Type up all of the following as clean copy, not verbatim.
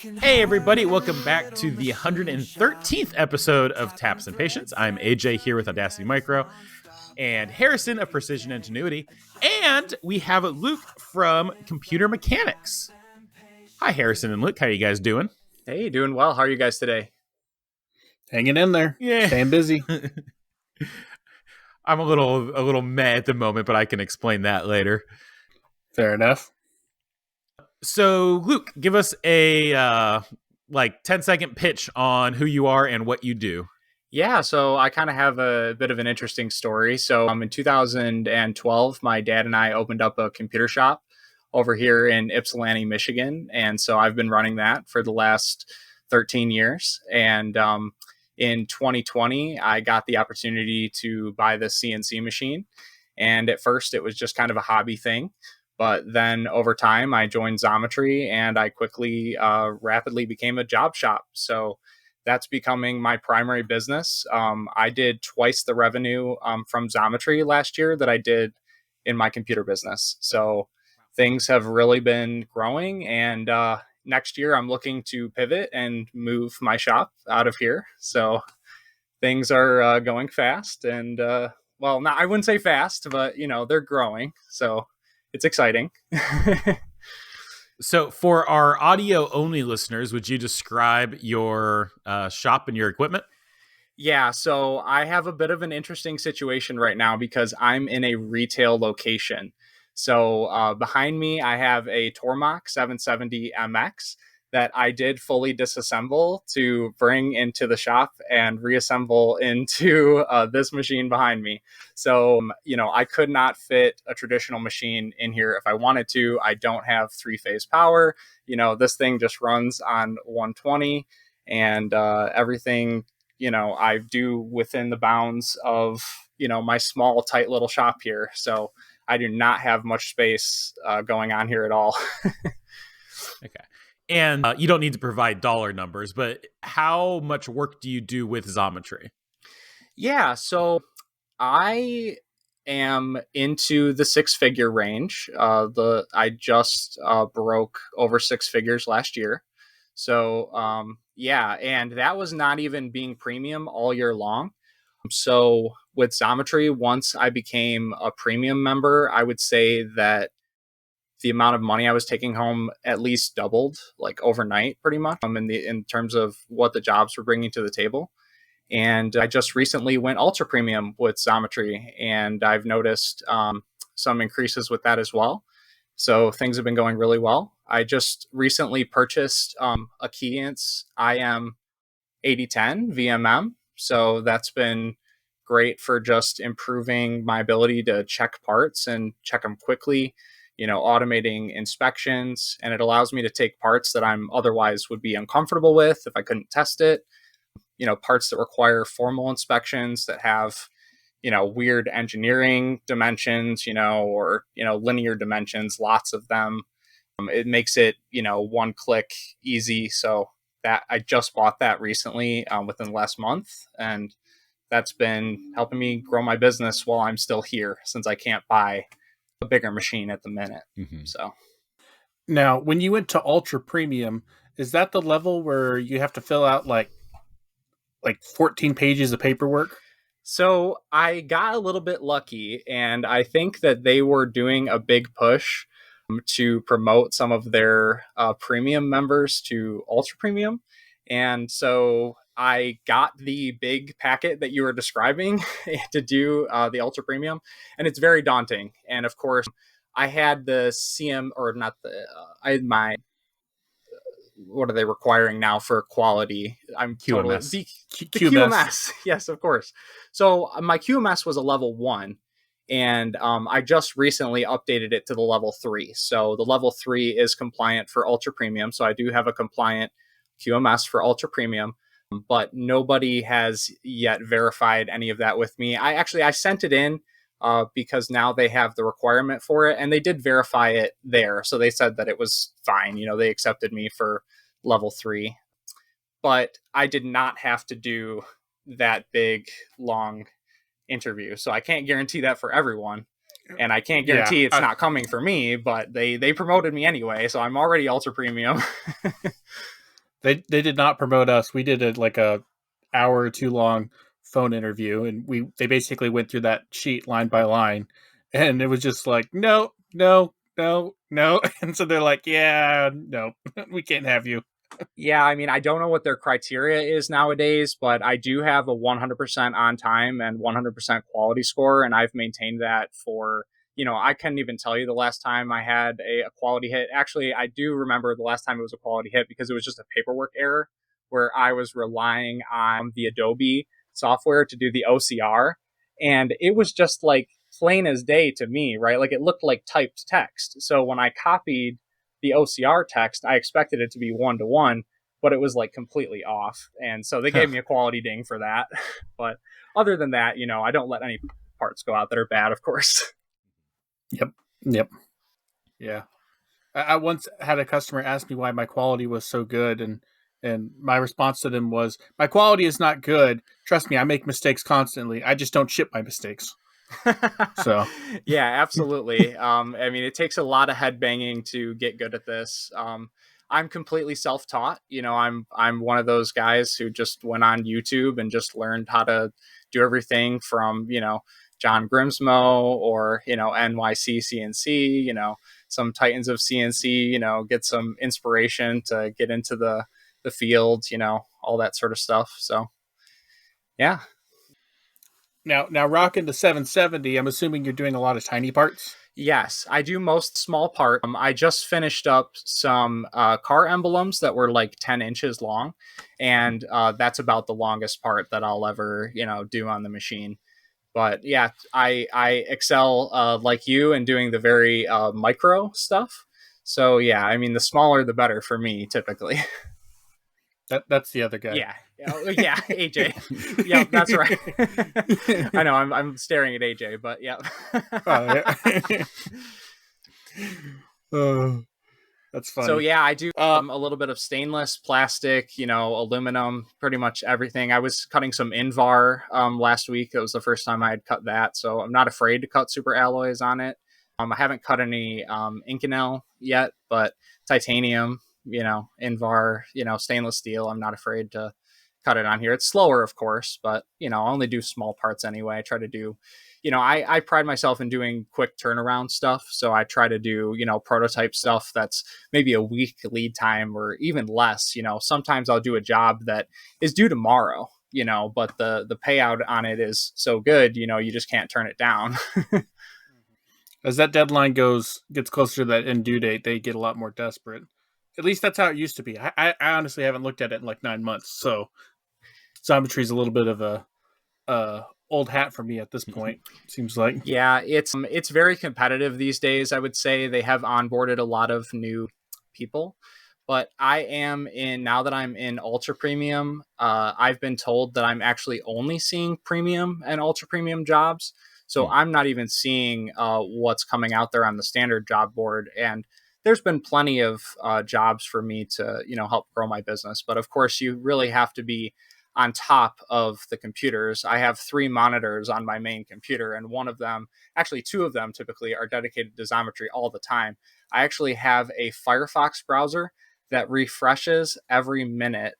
Hey everybody, welcome back to the 113th episode of Taps and Patience. I'm AJ here with Audacity Micro and Harrison of Precision Ingenuity, and we have Luke from Computer Mechanics. Hi Harrison and Luke, how are you guys doing? Hey, doing well. How are you guys today? Hanging in there. Yeah. Staying busy. I'm a little meh at the moment, but I can explain that later. Fair enough. So, Luke, give us a 10-second pitch on who you are and what you do. Yeah, so I kind of have a bit of an interesting story. So in 2012, my dad and I opened up a computer shop over here in Ypsilanti, Michigan. And so I've been running that for the last 13 years. And in 2020, I got the opportunity to buy the CNC machine. And at first, it was just kind of a hobby thing. But then over time, I joined Xometry and I quickly, rapidly became a job shop. So that's becoming my primary business. I did twice the revenue from Xometry last year that I did in my computer business. So things have really been growing. And next year, I'm looking to pivot and move my shop out of here. So things are going fast. And I wouldn't say fast, but, they're growing. So it's exciting. So for our audio only listeners, would you describe your shop and your equipment? Yeah, so I have a bit of an interesting situation right now because I'm in a retail location. So behind me, I have a Tormach 770 MX that I did fully disassemble to bring into the shop and reassemble into this machine behind me. So, I could not fit a traditional machine in here if I wanted to. I don't have 3-phase power. This thing just runs on 120 and everything, I do within the bounds of, my small, tight little shop here. So I do not have much space going on here at all. Okay. And you don't need to provide dollar numbers, but how much work do you do with Xometry? Yeah, so I am into the 6-figure range. I just broke over 6 figures last year. So and that was not even being premium all year long. So with Xometry, once I became a premium member, I would say that the amount of money I was taking home at least doubled, like overnight, pretty much, in terms of what the jobs were bringing to the table. And I just recently went ultra premium with Xometry, and I've noticed some increases with that as well. So things have been going really well. I just recently purchased a Keyence IM 8010 VMM. So that's been great for just improving my ability to check parts and check them quickly, automating inspections. And it allows me to take parts that I'm otherwise would be uncomfortable with if I couldn't test it, parts that require formal inspections that have, weird engineering dimensions, or, linear dimensions, lots of them. It makes it, one click easy. So that I just bought that recently within the last month. And that's been helping me grow my business while I'm still here, since I can't buy a bigger machine at the minute. Mm-hmm. So now, when you went to ultra premium, is that the level where you have to fill out like 14 pages of paperwork? So I got a little bit lucky, and I think that they were doing a big push to promote some of their premium members to ultra premium. And so I got the big packet that you were describing to do the ultra premium, and it's very daunting. And of course, I had the CM, or not the, I had my, what are they requiring now for quality? I'm QMS. totally the QMS. Yes, of course. So my QMS was a level 1, and I just recently updated it to the level 3. So the level 3 is compliant for ultra premium. So I do have a compliant QMS for ultra premium, but nobody has yet verified any of that with me. I sent it in because now they have the requirement for it, and they did verify it there. So they said that it was fine. They accepted me for level 3, but I did not have to do that big, long interview. So I can't guarantee that for everyone. And I can't guarantee it's not coming for me, but they promoted me anyway. So I'm already ultra premium. They did not promote us. We did like a hour or two long phone interview, and they basically went through that sheet line by line, and it was just like no, no, no, no, and so they're like, yeah, no, we can't have you. Yeah, I mean, I don't know what their criteria is nowadays, but I do have a 100% on time and 100% quality score, and I've maintained that for, I couldn't even tell you the last time I had a quality hit. Actually, I do remember the last time it was a quality hit because it was just a paperwork error where I was relying on the Adobe software to do the OCR, and it was just like plain as day to me, right? Like it looked like typed text. So when I copied the OCR text, I expected it to be 1-to-1, but it was like completely off. And so they gave me a quality ding for that. But other than that, I don't let any parts go out that are bad, of course. Yep. Yeah. I once had a customer ask me why my quality was so good, and my response to them was, my quality is not good. Trust me, I make mistakes constantly. I just don't ship my mistakes. So yeah, absolutely. I mean, it takes a lot of head banging to get good at this. I'm completely self-taught. I'm one of those guys who just went on YouTube and just learned how to do everything from, John Grimsmo or, NYC CNC, some Titans of CNC, get some inspiration to get into the field, all that sort of stuff. So, yeah. now rocking the 770, I'm assuming you're doing a lot of tiny parts. Yes, I do most small part. I just finished up some car emblems that were like 10 inches long, and that's about the longest part that I'll ever, do on the machine. But yeah, I excel like you in doing the very micro stuff. So yeah, I mean, the smaller the better for me, typically. That's the other guy. Yeah. Yeah, AJ. Yeah, that's right. I know I'm staring at AJ, but yeah. Yeah. That's funny. So yeah, I do a little bit of stainless, plastic, aluminum, pretty much everything. I was cutting some Invar last week. It was the first time I had cut that, so I'm not afraid to cut super alloys on it. I haven't cut any Inconel yet, but titanium, Invar, stainless steel, I'm not afraid to cut it on here. It's slower, of course, but I only do small parts anyway. I try to do, I pride myself in doing quick turnaround stuff. So I try to do, prototype stuff that's maybe a week lead time or even less. Sometimes I'll do a job that is due tomorrow, but the payout on it is so good, you just can't turn it down. As that deadline gets closer to that end due date, they get a lot more desperate. At least that's how it used to be. I honestly haven't looked at it in like 9 months, so Zometry is a little bit of a old hat for me at this point. Seems like. Yeah, it's very competitive these days. I would say they have onboarded a lot of new people, but I am in now that I'm in ultra premium. I've been told that I'm actually only seeing premium and ultra premium jobs. So I'm not even seeing what's coming out there on the standard job board. And there's been plenty of jobs for me to, help grow my business. But of course, you really have to be on top of the computers. I have 3 monitors on my main computer, and one of them, actually 2 of them typically, are dedicated to Xometry all the time. I actually have a Firefox browser that refreshes every minute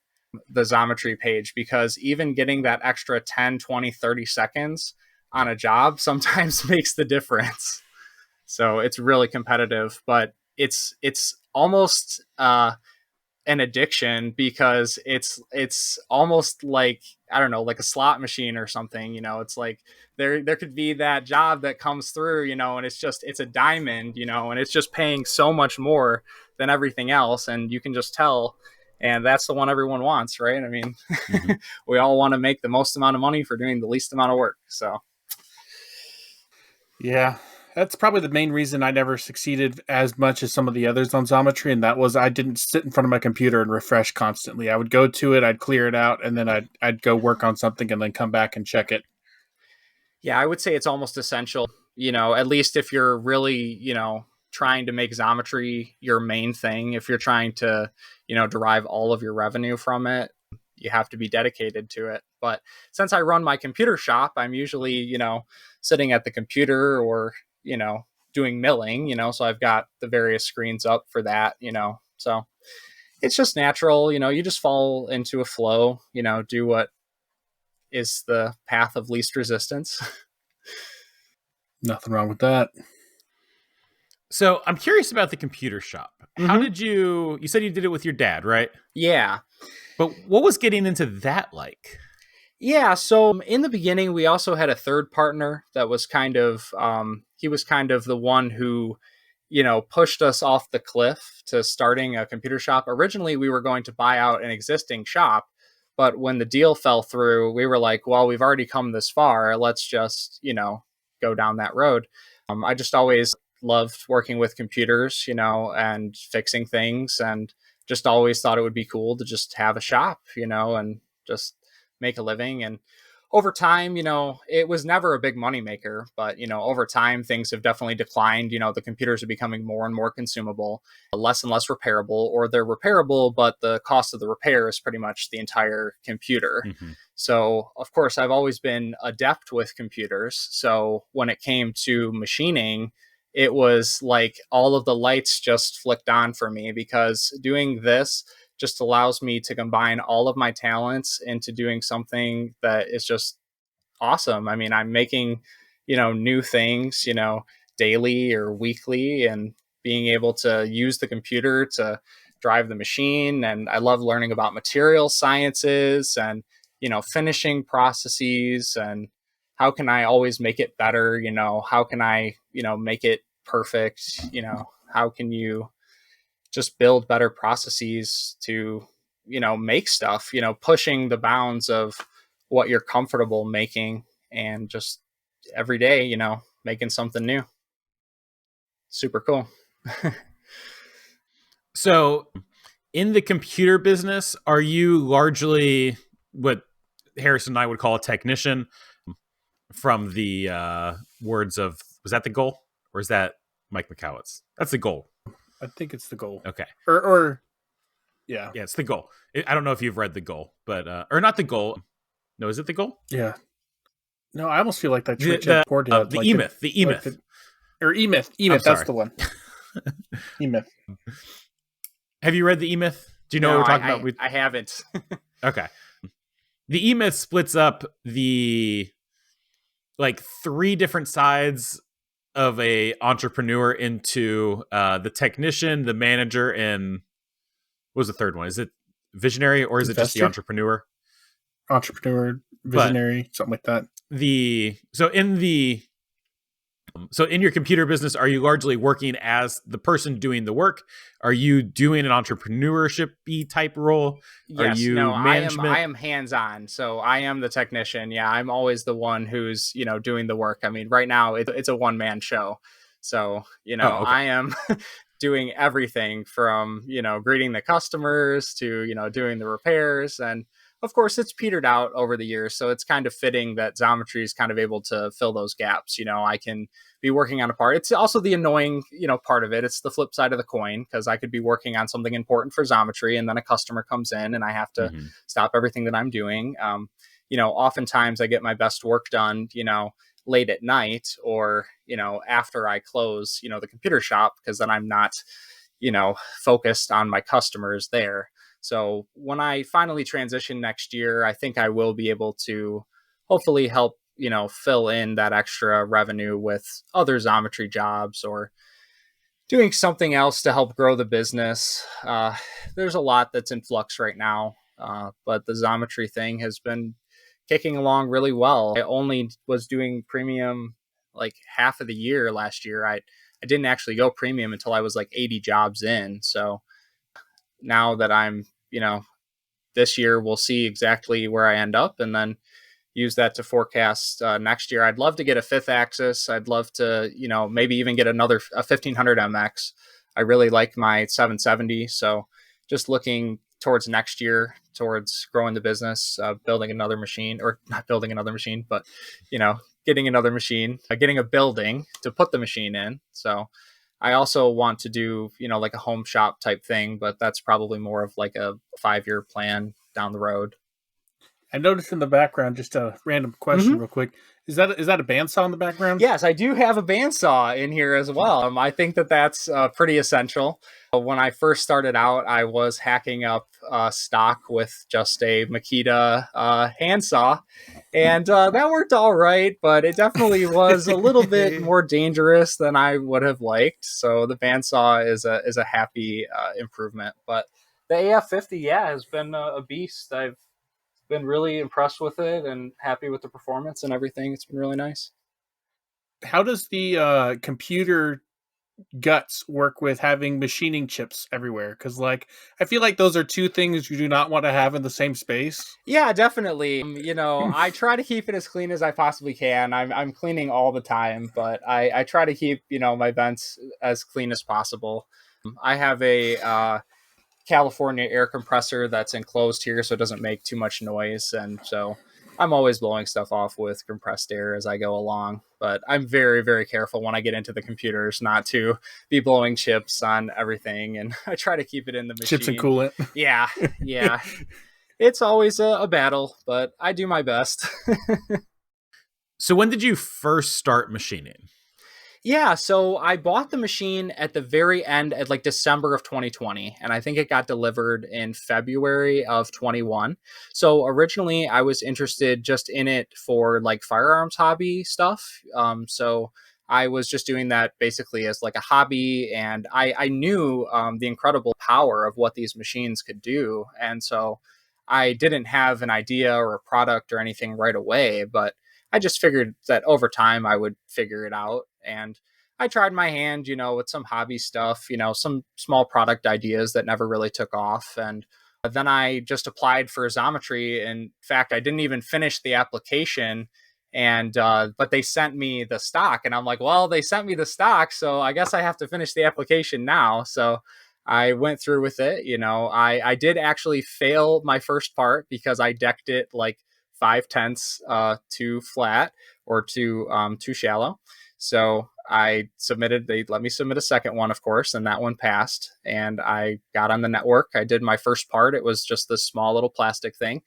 the Xometry page, because even getting that extra 10, 20, 30 seconds on a job sometimes makes the difference. So it's really competitive, but it's almost an addiction, because it's almost like, I don't know, like a slot machine or something. It's like there could be that job that comes through, and it's a diamond, and it's just paying so much more than everything else, and you can just tell. And that's the one everyone wants, right? I mean, we all want to make the most amount of money for doing the least amount of work. So Yeah, that's probably the main reason I never succeeded as much as some of the others on Xometry, and that was I didn't sit in front of my computer and refresh constantly. I would go to it, I'd clear it out, and then I'd go work on something and then come back and check it. yeah, I would say it's almost essential, at least if you're really, trying to make Xometry your main thing. If you're trying to, derive all of your revenue from it, you have to be dedicated to it. But since I run my computer shop, I'm usually, sitting at the computer or, doing milling, so I've got the various screens up for that, so it's just natural, you just fall into a flow, do what is the path of least resistance. Nothing wrong with that. So I'm curious about the computer shop. How Mhm. did you said you did it with your dad, right? Yeah. But what was getting into that like? Yeah, so in the beginning, we also had a third partner that was he was kind of the one who, pushed us off the cliff to starting a computer shop. Originally, we were going to buy out an existing shop, but when the deal fell through, we were like, well, we've already come this far. Let's just, go down that road. I just always loved working with computers, and fixing things, and just always thought it would be cool to just have a shop, and just make a living. And over time, it was never a big money maker, but over time things have definitely declined. The computers are becoming more and more consumable, less and less repairable, or they're repairable, but the cost of the repair is pretty much the entire computer. Mm-hmm. So, of course, I've always been adept with computers. So, when it came to machining, it was like all of the lights just flicked on for me, because doing this just allows me to combine all of my talents into doing something that is just awesome. I mean, I'm making, new things, daily or weekly, and being able to use the computer to drive the machine. And I love learning about material sciences and, finishing processes, and how can I always make it better? How can I, make it perfect? How can you just build better processes to, make stuff, pushing the bounds of what you're comfortable making, and just every day, making something new. Super cool. So in the computer business, are you largely what Harrison and I would call a technician? From the words of, was that the goal, or is that Mike McCowitz? That's the goal. I think it's the goal. Okay. Or yeah. Yeah, it's the goal. I don't know if you've read the goal, but or not the goal. No, is it the goal? Yeah. No, I almost feel like that's The Rich Ed Poor dad. the Like E-Myth. The E-Myth. Like or E-Myth. I'm E-Myth, that's sorry. the one. E-Myth. Have you read the E-Myth? Do you know No, what we're talking about? I haven't. Okay. The E-Myth splits up the like three different sides of a entrepreneur into the technician, the manager, and what was the third one? Is it visionary, or is it just the Investor? entrepreneur? Entrepreneur, visionary, something like that. So in your computer business, are you largely working as the person doing the work? Are you doing an entrepreneurship-y type role? Are Yes, you no, management? I am hands-on. So I am the technician. Yeah, I'm always the one who's, doing the work. I mean, right now it's a one-man show. So, Oh, okay. I am doing everything from, greeting the customers to, doing the repairs. And of course, it's petered out over the years. So it's kind of fitting that Xometry is kind of able to fill those gaps. I can be working on a part. It's also the annoying, part of it. It's the flip side of the coin, because I could be working on something important for Xometry, and then a customer comes in and I have to stop everything that I'm doing. Oftentimes I get my best work done, late at night, or, after I close, the computer shop, because then I'm not, focused on my customers there. So when I finally transition next year, I think I will be able to hopefully help, fill in that extra revenue with other Xometry jobs, or doing something else to help grow the business. There's a lot that's in flux right now, but the Xometry thing has been kicking along really well. I only was doing premium like half of the year last year. I didn't actually go premium until I was like 80 jobs in. So now that I'm, this year we'll see exactly where I end up, and then use that to forecast next year. I'd love to get a fifth axis. I'd love to, maybe even get a 1500 MX. I really like my 770. So just looking towards next year, towards growing the business, building another machine, or not building another machine, but, getting another machine, getting a building to put the machine in. So I also want to do, like a home shop type thing, but that's probably more of like a 5-year plan down the road. I noticed in the background, just a random question real quick. Is that a bandsaw in the background? Yes, I do have a bandsaw in here as well. I think that's pretty essential. When I first started out, I was hacking up stock with just a Makita handsaw, and that worked all right, but it definitely was a little bit more dangerous than I would have liked. So the bandsaw is a happy improvement. But the AF50, yeah, has been a beast. I've been really impressed with it and happy with the performance and everything. It's been really nice. How does the computer guts work with having machining chips everywhere? Because like I feel like those are two things you do not want to have in the same space. Yeah, definitely. I try to keep it as clean as I possibly can. I'm cleaning all the time, but I try to keep my vents as clean as possible. I have a California air compressor that's enclosed here, so it doesn't make too much noise, and so I'm always blowing stuff off with compressed air as I go along. But I'm very, very careful when I get into the computers not to be blowing chips on everything, and I try to keep it in the machine. Chips and coolant. Yeah, yeah. It's always a battle, but I do my best. So when did you first start machining? Yeah, so I bought the machine at the very end at like December of 2020, and I think it got delivered in February of 21. So originally I was interested just in it for like firearms hobby stuff. So I was just doing that basically as like a hobby, and I knew the incredible power of what these machines could do. And so I didn't have an idea or a product or anything right away, but I just figured that over time I would figure it out. And I tried my hand, with some hobby stuff, some small product ideas that never really took off. And then I just applied for Xometry. In fact, I didn't even finish the application. And, but they sent me the stock, and I'm like, well, they sent me the stock, so I guess I have to finish the application now. So I went through with it. I did actually fail my first part because I decked it like 5/10 too flat or too shallow. So I submitted, they let me submit a second one, of course, and that one passed. And I got on the network. I did my first part. It was just this small little plastic thing.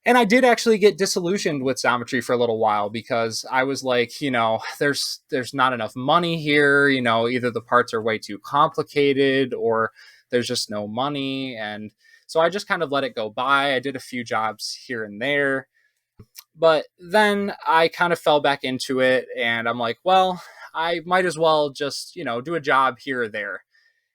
And I did actually get disillusioned with Xometry for a little while because I was like, there's not enough money here. Either the parts are way too complicated or there's just no money. And so I just kind of let it go by. I did a few jobs here and there. But then I kind of fell back into it, and I'm like, well, I might as well just, do a job here or there.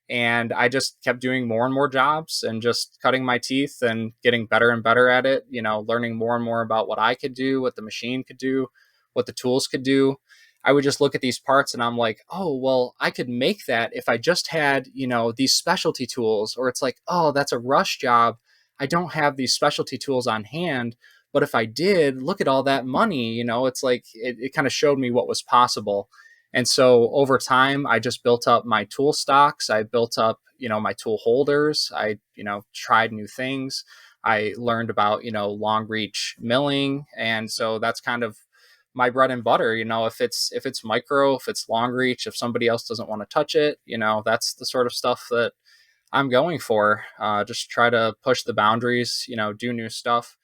And I just kept doing more and more jobs and just cutting my teeth and getting better and better at it, learning more and more about what I could do, what the machine could do, what the tools could do. I would just look at these parts and I'm like, oh, well, I could make that if I just had, these specialty tools. Or it's like, oh, that's a rush job. I don't have these specialty tools on hand. But if I did, look at all that money, it's like it kind of showed me what was possible. And so over time, I just built up my tool stocks. I built up, my tool holders. I, tried new things. I learned about, long reach milling. And so that's kind of my bread and butter. If it's micro, if it's long reach, if somebody else doesn't want to touch it, that's the sort of stuff that I'm going for. Just try to push the boundaries, do new stuff.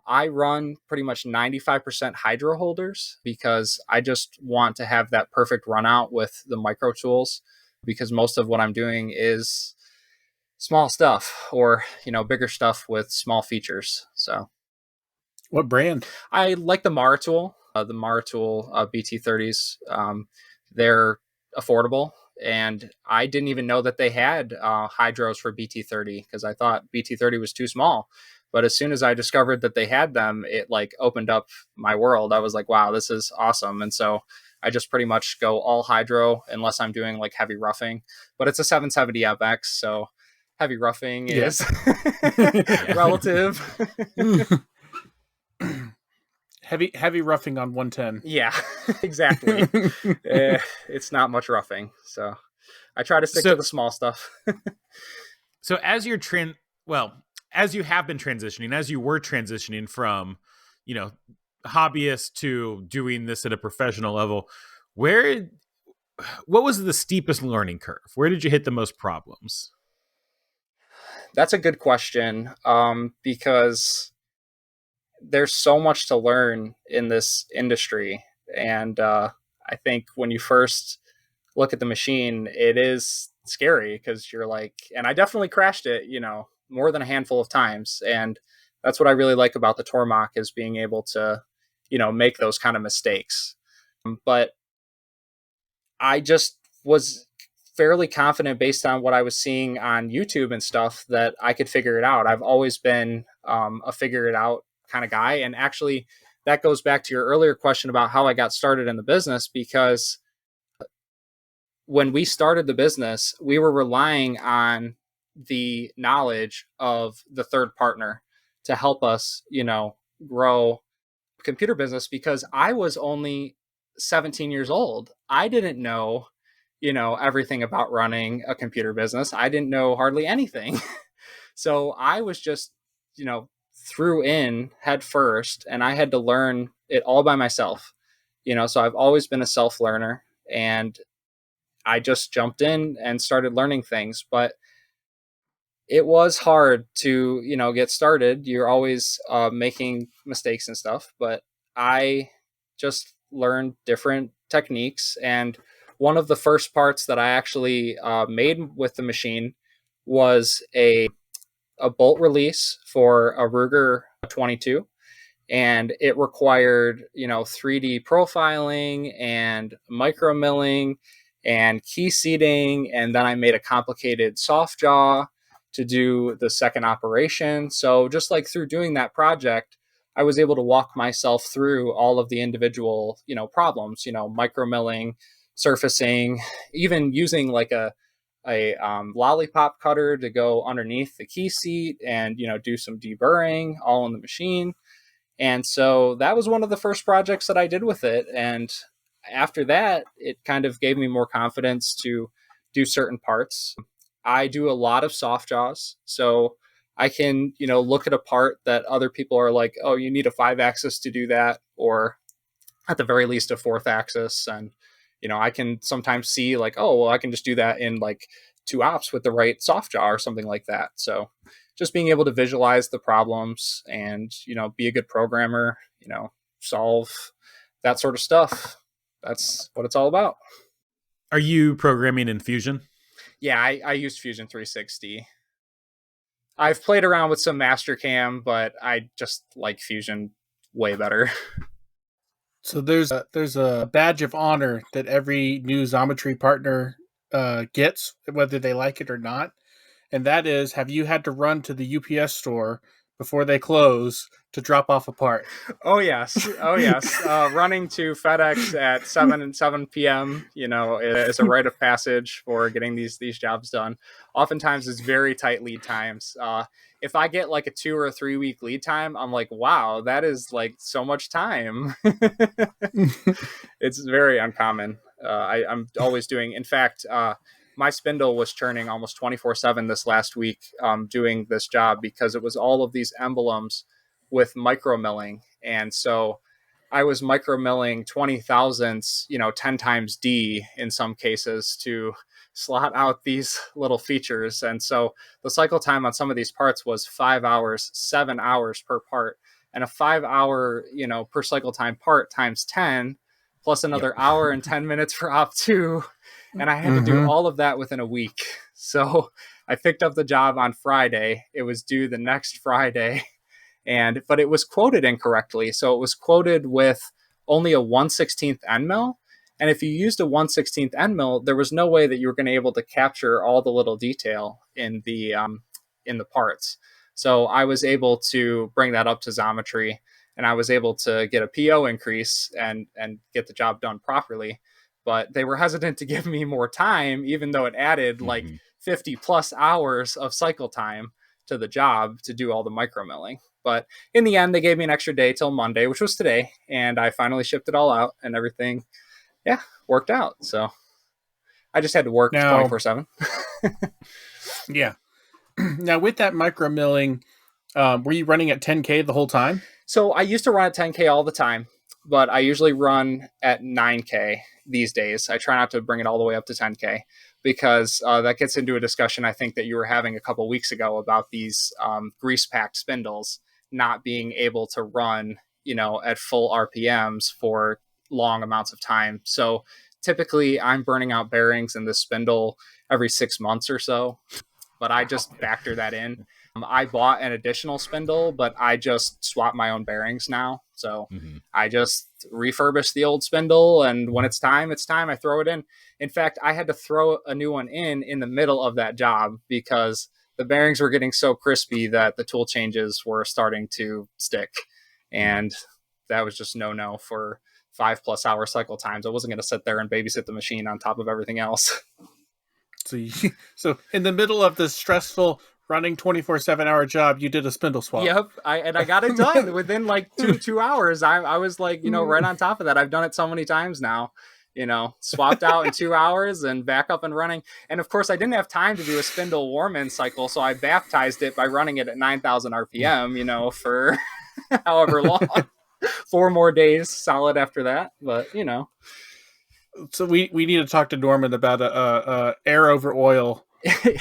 I run pretty much 95% hydro holders because I just want to have that perfect run out with the micro tools, because most of what I'm doing is small stuff or, bigger stuff with small features. So what brand? I like the Maritool, BT30s. They're affordable. And I didn't even know that they had hydros for BT30 because I thought BT30 was too small. But as soon as I discovered that they had them, it like opened up my world. I was like, wow, this is awesome. And so I just pretty much go all hydro unless I'm doing like heavy roughing. But it's a 770 FX, so heavy roughing is relative. Heavy roughing on 110. Yeah, exactly. It's not much roughing. So I try to stick to the small stuff. So as you're as you have been transitioning, as you were transitioning from, hobbyist to doing this at a professional level, what was the steepest learning curve? Where did you hit the most problems? That's a good question. Because there's so much to learn in this industry. And I think when you first look at the machine, it is scary because you're like, and I definitely crashed it, more than a handful of times. And that's what I really like about the Tormach, is being able to, make those kind of mistakes. But I just was fairly confident, based on what I was seeing on YouTube and stuff, that I could figure it out. I've always been a figure it out kind of guy. And actually, that goes back to your earlier question about how I got started in the business, because when we started the business, we were relying on the knowledge of the third partner to help us, grow computer business, because I was only 17 years old. I didn't know, everything about running a computer business. I didn't know hardly anything. So I was just, threw in head first, and I had to learn it all by myself. So I've always been a self learner, and I just jumped in and started learning things. But it was hard to, get started. You're always making mistakes and stuff, but I just learned different techniques. And one of the first parts that I actually made with the machine was a bolt release for a Ruger 22. And it required, 3D profiling and micro milling and key seating. And then I made a complicated soft jaw to do the second operation. So just like through doing that project, I was able to walk myself through all of the individual, problems, micro milling, surfacing, even using like a lollipop cutter to go underneath the key seat and, do some deburring all in the machine. And so that was one of the first projects that I did with it. And after that, it kind of gave me more confidence to do certain parts. I do a lot of soft jaws. So I can, look at a part that other people are like, oh, you need a 5-axis to do that, or at the very least a 4th axis. And, I can sometimes see like, oh, well, I can just do that in like 2 ops with the right soft jaw or something like that. So just being able to visualize the problems and, be a good programmer, solve that sort of stuff. That's what it's all about. Are you programming in Fusion? Yeah, I used Fusion 360. I've played around with some Mastercam, but I just like Fusion way better. So there's a badge of honor that every new Xometry partner gets, whether they like it or not. And that is, have you had to run to the UPS store before they close to drop off a part? Oh yes. Running to FedEx at 7 p.m. Is a rite of passage for getting these jobs done. Oftentimes, it's very tight lead times. If I get like a 2 or 3 week lead time, I'm like, wow, that is like so much time. It's very uncommon. I'm always doing. In fact, my spindle was churning almost 24/7 this last week, doing this job, because it was all of these emblems with micro milling. And so I was micro milling 20 thousandths, 10 times D in some cases, to slot out these little features. And so the cycle time on some of these parts was 5 hours, 7 hours per part, and a 5 hour, per cycle time part times 10, plus another hour and 10 minutes for op 2. And I had to do all of that within a week. So I picked up the job on Friday. It was due the next Friday. But it was quoted incorrectly. So it was quoted with only a 1/16th end mill. And if you used a 1/16th end mill, there was no way that you were going to be able to capture all the little detail in the parts. So I was able to bring that up to Xometry, and I was able to get a PO increase and get the job done properly. But they were hesitant to give me more time, even though it added like 50 plus hours of cycle time to the job to do all the micro milling. But in the end, they gave me an extra day till Monday, which was today. And I finally shipped it all out, and everything, worked out. So I just had to work 24/7. Yeah. Now, with that micro milling, were you running at 10K the whole time? So I used to run at 10K all the time, but I usually run at 9K these days. I try not to bring it all the way up to 10K, because that gets into a discussion I think that you were having a couple weeks ago about these grease packed spindles. not being able to run, at full RPMs for long amounts of time. So typically I'm burning out bearings in the spindle every 6 months or so, but I just factor that in. I bought an additional spindle, but I just swap my own bearings now. So I just refurbish the old spindle, and when it's time, I throw it in. In fact, I had to throw a new one in the middle of that job because the bearings were getting so crispy that the tool changes were starting to stick. And that was just no for 5+ hour cycle times. I wasn't going to sit there and babysit the machine on top of everything else. So in the middle of this stressful running 24/7 hour job, you did a spindle swap. Yep. I got it done within like two hours. I was like, right on top of that. I've done it so many times now, swapped out in 2 hours and back up and running. And of course I didn't have time to do a spindle warm in cycle. So I baptized it by running it at 9,000 RPM, for however long, 4 more days solid after that. But, So we need to talk to Norman about a air over oil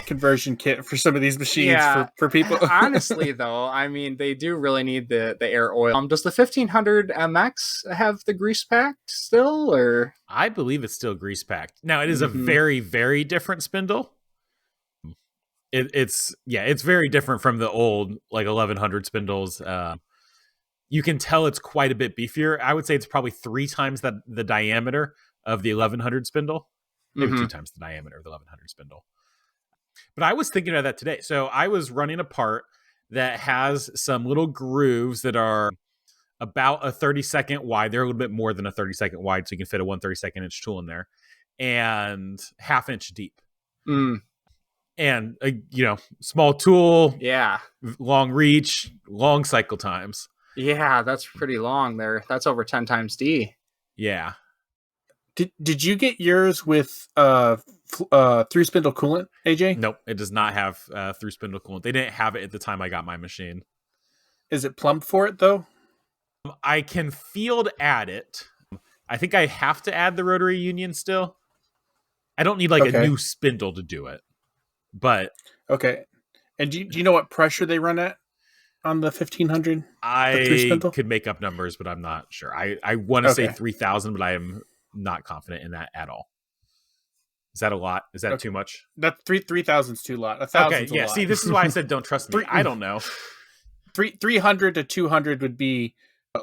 conversion kit for some of these machines for people. Honestly, though, I mean, they do really need the air oil. Does the 1500 MX have the grease packed still, or? I believe it's still grease packed. Now, it is a very, very different spindle. It's very different from the old like 1100 spindles. You can tell it's quite a bit beefier. I would say it's probably 3 times the diameter of the 1100 spindle, maybe 2 times the diameter of the 1100 spindle. But I was thinking about that today. So I was running a part that has some little grooves that are about a 30-second wide. They're a little bit more than a 30-second wide, so you can fit a 1/32 inch tool in there, and 1/2 inch deep. And small tool, long reach, long cycle times. Yeah, that's pretty long there. That's over 10 times D. Yeah. Did you get yours with through spindle coolant, AJ? Nope, it does not have through spindle coolant. They didn't have it at the time I got my machine. Is it plumbed for it though? I can field add it. I think I have to add the rotary union still. I don't need a new spindle to do it. But okay. And do you know what pressure they run at on the 1500? I could make up numbers, but I'm not sure. I want to say 3,000, but I am not confident in that at all. Is that a lot? Is that too much? That 3,000 is too lot. 1,000 Okay, yeah. See, this is why I said don't trust me. I don't know. 300 to 200 would be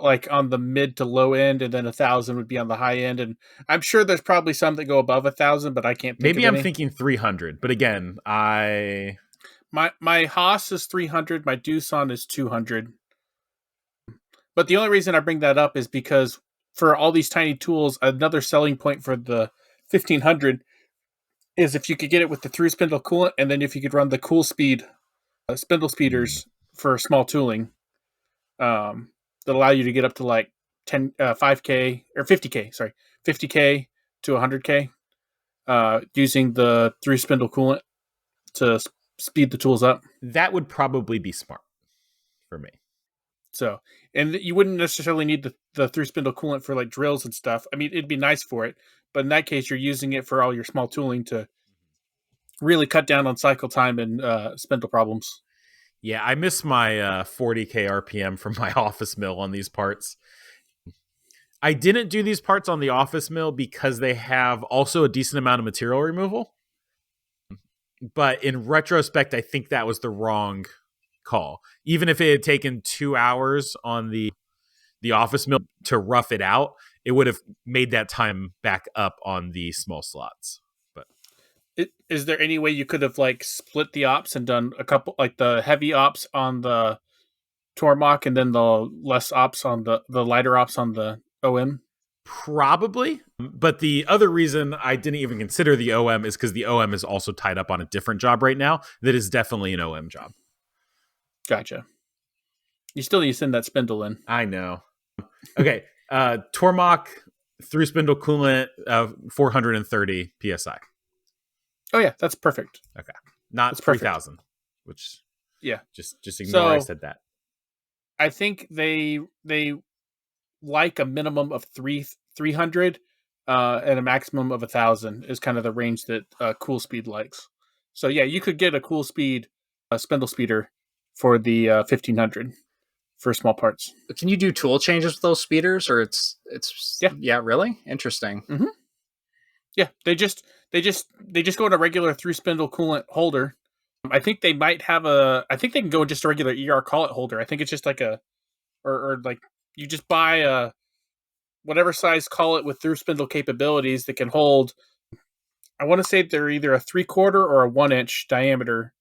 like on the mid to low end, and then 1,000 would be on the high end. And I'm sure there's probably some that go above 1,000, but I can't think Maybe of I'm any. thinking 300, but again, my Haas is 300, my Doosan is 200. But the only reason I bring that up is because for all these tiny tools, another selling point for the 1500 is if you could get it with the through spindle coolant, and then if you could run the cool speed spindle speeders for small tooling, that allow you to get up to like 5K or 50K, 50K to 100K, using the through spindle coolant to speed the tools up. That would probably be smart for me. So, and you wouldn't necessarily need the through spindle coolant for like drills and stuff. I mean, it'd be nice for it, but in that case, you're using it for all your small tooling to really cut down on cycle time and spindle problems. Yeah, I miss my 40K RPM from my office mill on these parts. I didn't do these parts on the office mill because they have also a decent amount of material removal. But in retrospect, I think that was the wrong call. Even if it had taken 2 hours on the office mill to rough it out, it would have made that time back up on the small slots. But is there any way you could have like split the ops and done a couple, like the heavy ops on the Tormach and then the less ops on the lighter ops on the OM? Probably. But the other reason I didn't even consider the OM is because the OM is also tied up on a different job right now that is definitely an OM job. Gotcha. You still need to send that spindle in. I know. Okay. Tormach through spindle coolant 430 PSI. Oh yeah, that's perfect. Okay. Not 3,000, which just ignore I said that. I think they like a minimum of 300 and a maximum of 1,000 is kind of the range that Cool Speed likes. So yeah, you could get a Cool Speed spindle speeder for the 1,500 for small parts. Can you do tool changes with those speeders, or it's yeah, really interesting. Mm-hmm. Yeah, they just go in a regular through spindle coolant holder. I think they might have I think they can go in just a regular ER collet holder. I think it's just like or like you just buy a whatever size collet with through spindle capabilities that can hold. I want to say they're either a 3/4 or a 1-inch diameter.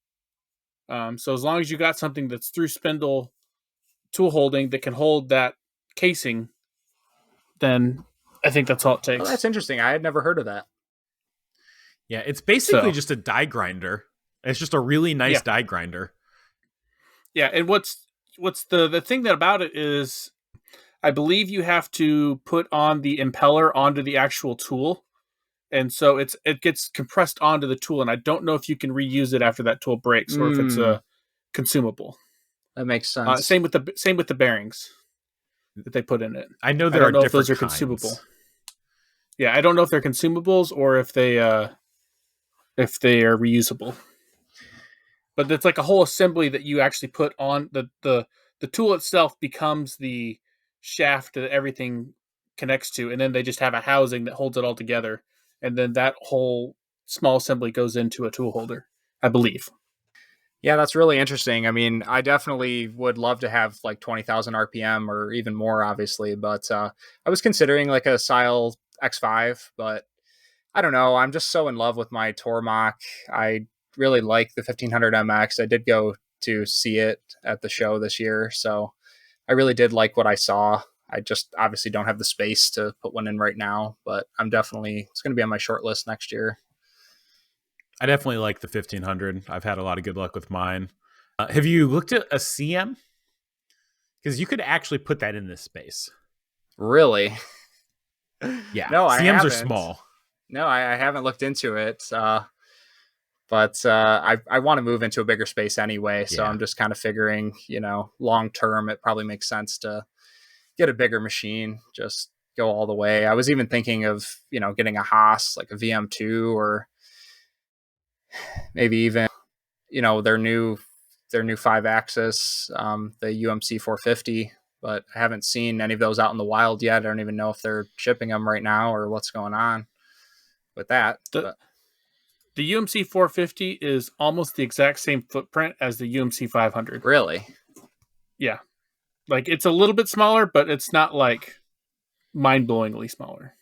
So as long as you got something that's through spindle tool holding that can hold that casing, then I think that's all it takes. Oh, that's interesting. I had never heard of that. Yeah, it's basically just a die grinder. It's just a really nice die grinder. Yeah, and what's the thing that about it is, I believe you have to put on the impeller onto the actual tool, and so it gets compressed onto the tool, and I don't know if you can reuse it after that tool breaks or if it's a consumable. That makes sense. Same with the bearings that they put in it. I know there are different if those are kinds. consumable. Yeah, I don't know if they're consumables or if they are reusable. But it's like a whole assembly that you actually put on the tool itself becomes the shaft that everything connects to, and then they just have a housing that holds it all together, and then that whole small assembly goes into a tool holder, I believe. Yeah, that's really interesting. I mean, I definitely would love to have like 20,000 RPM or even more, obviously, but I was considering like a Sile X5, but I don't know. I'm just so in love with my Tormach. I really like the 1500 MX. I did go to see it at the show this year, so I really did like what I saw. I just obviously don't have the space to put one in right now, but it's going to be on my short list next year. I definitely like the 1500. I've had a lot of good luck with mine. Have you looked at a CM? Because you could actually put that in this space. Really? Yeah. No, CMs are small. No, I haven't looked into it. But I want to move into a bigger space anyway. So I'm just kind of figuring, long term, it probably makes sense to get a bigger machine, just go all the way. I was even thinking of, getting a Haas, like a VM2, or maybe even, their new 5-axis, the UMC 450, but I haven't seen any of those out in the wild yet. I don't even know if they're shipping them right now or what's going on with that. The UMC 450 is almost the exact same footprint as the UMC 500. Really? Yeah. Like, it's a little bit smaller, but it's not like mind-blowingly smaller.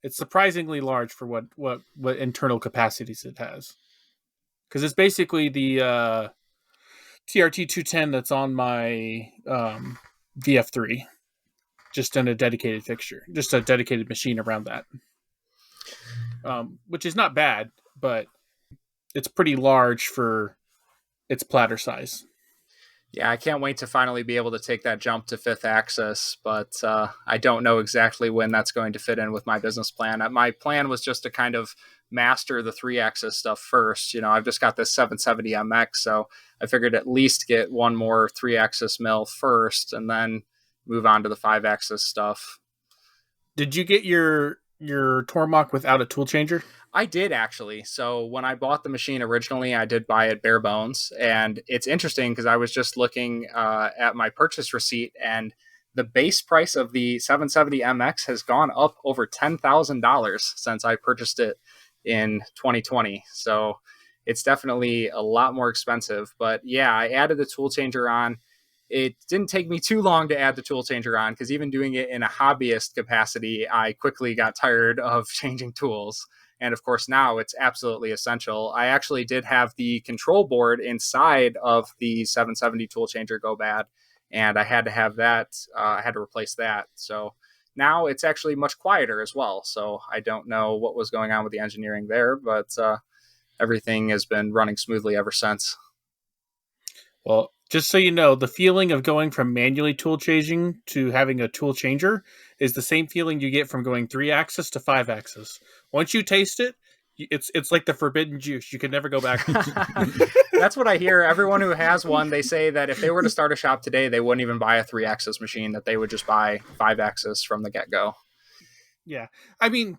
It's surprisingly large for what internal capacities it has. Because it's basically the TRT 210 that's on my VF3, just in a dedicated fixture, just a dedicated machine around that, which is not bad, but it's pretty large for its platter size. Yeah, I can't wait to finally be able to take that jump to 5th axis, but I don't know exactly when that's going to fit in with my business plan. My plan was just to kind of master the 3-axis stuff first. I've just got this 770 MX, so I figured at least get one more 3-axis mill first and then move on to the 5-axis stuff. Did you get your Tormach without a tool changer? I did, actually. So when I bought the machine originally, I did buy it bare bones. And it's interesting because I was just looking at my purchase receipt, and the base price of the 770 MX has gone up over $10,000 since I purchased it in 2020. So it's definitely a lot more expensive. But yeah, I added the tool changer on. It didn't take me too long to add the tool changer on, because even doing it in a hobbyist capacity, I quickly got tired of changing tools. And of course, now it's absolutely essential. I actually did have the control board inside of the 770 tool changer go bad, and I had to have that. I had to replace that. So now it's actually much quieter as well. So I don't know what was going on with the engineering there, but everything has been running smoothly ever since. Well, just so you know, the feeling of going from manually tool changing to having a tool changer is the same feeling you get from going 3-axis to 5-axis. Once you taste it, it's like the forbidden juice. You can never go back. That's what I hear. Everyone who has one, they say that if they were to start a shop today, they wouldn't even buy a 3-axis machine, that they would just buy 5-axis from the get-go. Yeah. I mean,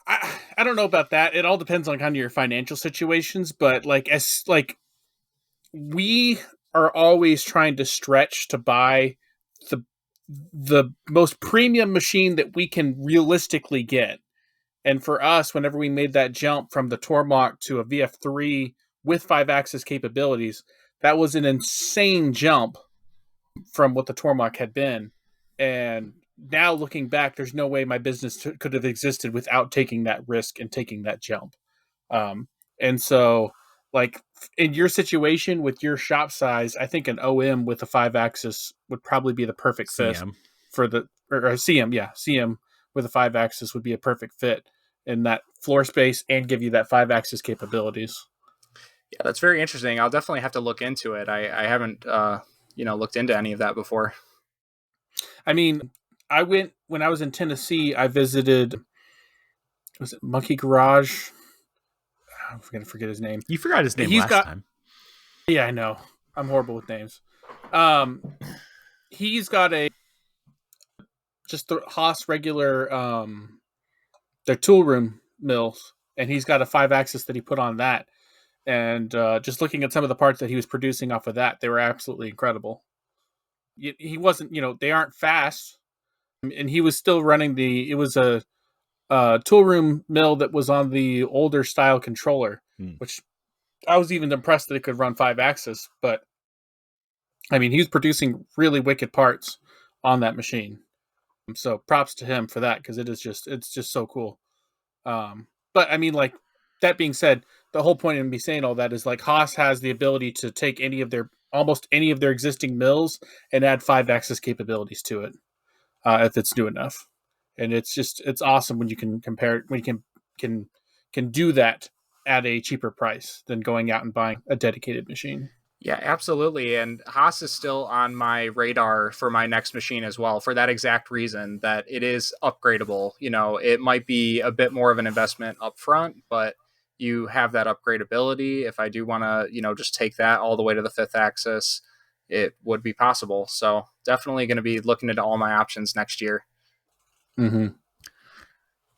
I don't know about that. It all depends on kind of your financial situations, but we are always trying to stretch to buy the most premium machine that we can realistically get. And for us, whenever we made that jump from the Tormach to a VF3 with 5-axis capabilities, that was an insane jump from what the Tormach had been. And now looking back, there's no way my business could have existed without taking that risk and taking that jump. And so, like, in your situation with your shop size, I think an OM with a 5-axis would probably be the perfect fit for the or CM. Yeah, CM with a 5-axis would be a perfect fit in that floor space and give you that 5-axis capabilities. Yeah, that's very interesting. I'll definitely have to look into it. I haven't looked into any of that before. I mean, I went when I was in Tennessee. I visited, was it Monkey Garage? I'm going to forget his name. You forgot his name last time. Yeah, I know. I'm horrible with names. He's got just the Haas regular, their tool room mills, and he's got a 5-axis that he put on that. And just looking at some of the parts that he was producing off of that, they were absolutely incredible. He wasn't, they aren't fast, and he was still running it was a tool room mill that was on the older style controller, which I was even impressed that it could run 5-axis. But I mean, he was producing really wicked parts on that machine. So props to him for that, because it's just so cool. But I mean, like, that being said, the whole point of me saying all that is, like, Haas has the ability to take almost any of their existing mills and add 5-axis capabilities to it if it's new enough. And it's awesome when you can compare it, when you can do that at a cheaper price than going out and buying a dedicated machine. Yeah, absolutely. And Haas is still on my radar for my next machine as well, for that exact reason, that it is upgradable. It might be a bit more of an investment up front, but you have that upgradability. If I do want to, just take that all the way to the 5th axis, it would be possible. So definitely going to be looking into all my options next year. Mm-hmm.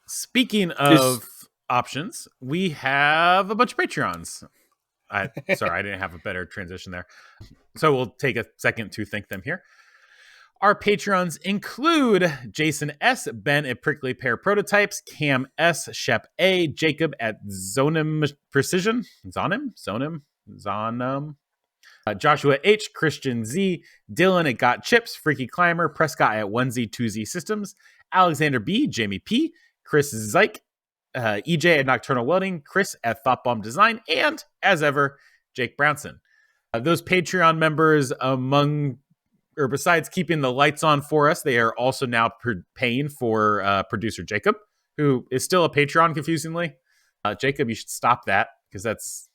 Speaking of options, we have a bunch of Patreons. Sorry, I didn't have a better transition there. So we'll take a second to thank them here. Our Patreons include Jason S., Ben at Prickly Pear Prototypes, Cam S., Shep A., Jacob at Zonim Precision, Zonim, Joshua H., Christian Z., Dylan at Got Chips, Freaky Climber, Prescott at 1Z, 2Z Systems, Alexander B., Jamie P., Chris Zyke, EJ at Nocturnal Welding, Chris at Thoughtbomb Design, and, as ever, Jake Brownson. Those Patreon members, besides keeping the lights on for us, they are also now paying for producer Jacob, who is still a Patreon, confusingly. Jacob, you should stop that, because that's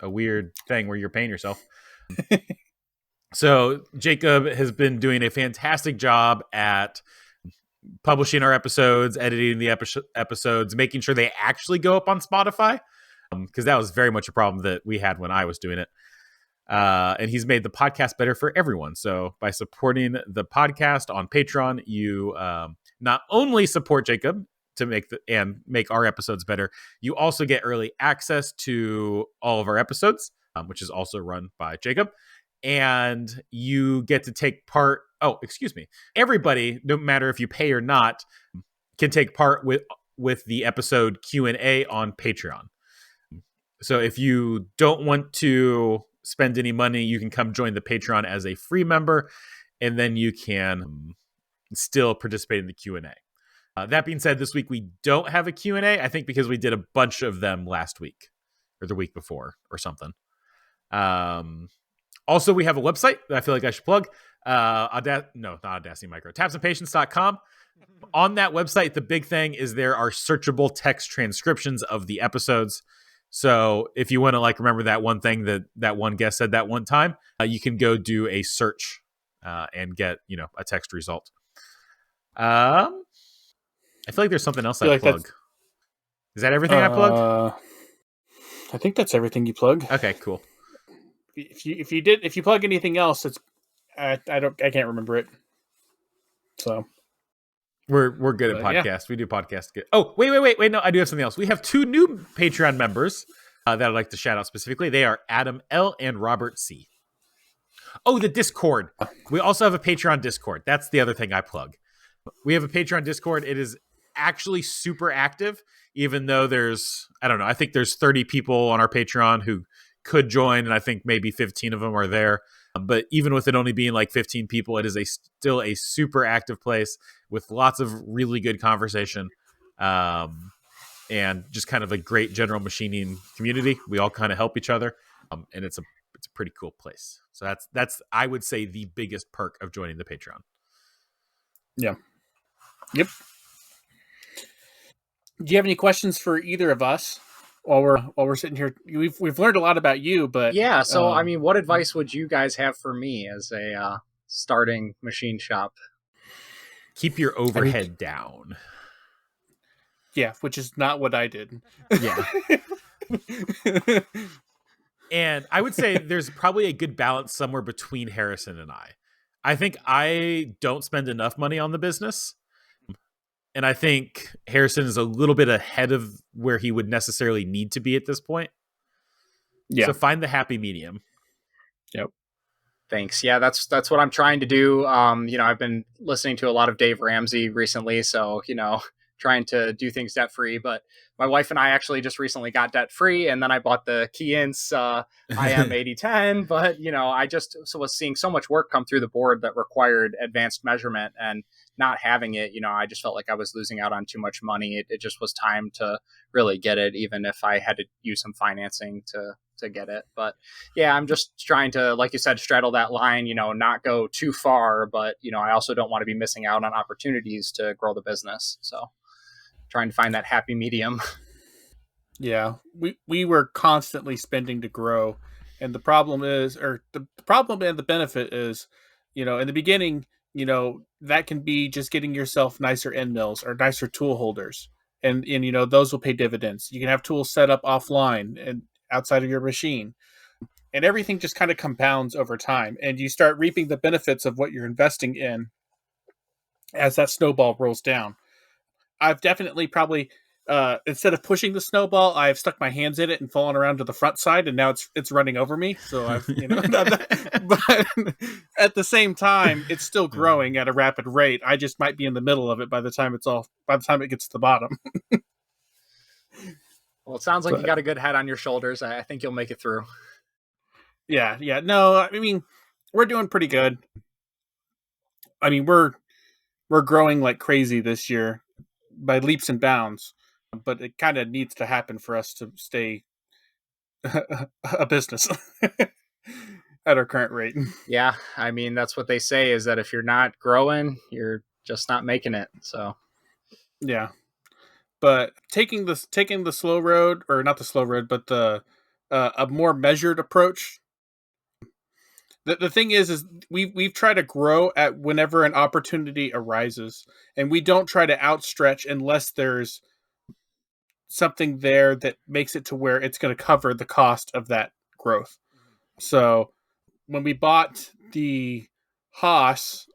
a weird thing where you're paying yourself. So Jacob has been doing a fantastic job at publishing our episodes, editing the episodes, making sure they actually go up on Spotify, because that was very much a problem that we had when I was doing it. And he's made the podcast better for everyone. So by supporting the podcast on Patreon, you not only support Jacob to make our episodes better, you also get early access to all of our episodes, which is also run by Jacob. And you get to take part. Oh, excuse me. Everybody, no matter if you pay or not, can take part with the episode Q&A on Patreon. So if you don't want to spend any money, you can come join the Patreon as a free member, and then you can still participate in the Q&A. That being said, this week we don't have a Q&A, I think because we did a bunch of them last week or the week before or something. Also, we have a website that I feel like I should plug. Not Audacity Micro, tapsandpatience.com. On that website, the big thing is there are searchable text transcriptions of the episodes. So if you want to remember that one thing that one guest said that one time, you can go do a search and get a text result. I feel like there's something else I plug. Is that everything I plug? I think that's everything you plug. Okay, cool. If you plug anything else, it's I can't remember it. So we're good at podcasts. Yeah. We do podcasts good. Oh, wait. No, I do have something else. We have 2 new Patreon members that I'd like to shout out specifically. They are Adam L. and Robert C. Oh, the Discord. We also have a Patreon Discord. That's the other thing I plug. We have a Patreon Discord. It is actually super active, even though there's, I don't know, I think there's 30 people on our Patreon who could join, and I think maybe 15 of them are there. But even with it only being like 15 people, it is still a super active place with lots of really good conversation. And just kind of a great general machining community. We all kind of help each other, and it's a pretty cool place. So that's I would say the biggest perk of joining the Patreon. Yeah. Yep. Do you have any questions for either of us while we're sitting here? We've learned a lot about you, but yeah. So I mean, what advice would you guys have for me as a starting machine shop? Keep your overhead down. Yeah, which is not what I did. Yeah. And I would say there's probably a good balance somewhere between Harrison and I. I think I don't spend enough money on the business. And I think Harrison is a little bit ahead of where he would necessarily need to be at this point. Yeah. So find the happy medium. Yep. Thanks. Yeah, that's what I'm trying to do. I've been listening to a lot of Dave Ramsey recently, so trying to do things debt free. But my wife and I actually just recently got debt free, and then I bought the Keyence IM 8010. But I just was seeing so much work come through the board that required advanced measurement, and not having it, I just felt like I was losing out on too much money. It just was time to really get it, even if I had to use some financing to get it. But yeah, I'm just trying to, like you said, straddle that line, not go too far, but I also don't want to be missing out on opportunities to grow the business. So trying to find that happy medium. Yeah, we were constantly spending to grow, and the problem is, or the problem and the benefit is, in the beginning, that can be just getting yourself nicer end mills or nicer tool holders, and those will pay dividends. You can have tools set up offline and outside of your machine, and everything just kind of compounds over time, and you start reaping the benefits of what you're investing in as that snowball rolls down. I've definitely probably instead of pushing the snowball, I've stuck my hands in it and fallen around to the front side, and now it's running over me. So I've but at the same time, it's still growing at a rapid rate. I just might be in the middle of it by the time it gets to the bottom. Well, it sounds like you got a good head on your shoulders. I think you'll make it through. Yeah. No, I mean, we're doing pretty good. I mean, we're growing like crazy this year by leaps and bounds, but it kind of needs to happen for us to stay a business at our current rate. Yeah, I mean, that's what they say, is that if you're not growing, you're just not making it. So yeah, but taking the slow road, or not the slow road, but the a more measured approach. The thing is we've tried to grow at whenever an opportunity arises, and we don't try to outstretch unless there's something there that makes it to where it's going to cover the cost of that growth. So when we bought the Haas,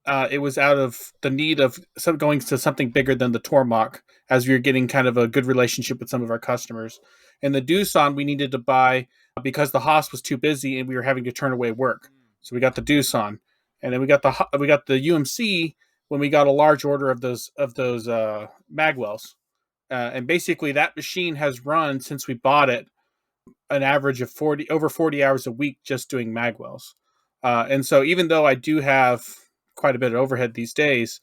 it was out of the need of going to something bigger than the Tormach, as we were getting kind of a good relationship with some of our customers. And the Doosan we needed to buy because the Haas was too busy and we were having to turn away work. So we got the Doosan, and then we got the UMC when we got a large order of those magwells. And basically that machine has run since we bought it an average of over 40 hours a week just doing magwells. And so even though I do have quite a bit of overhead these days,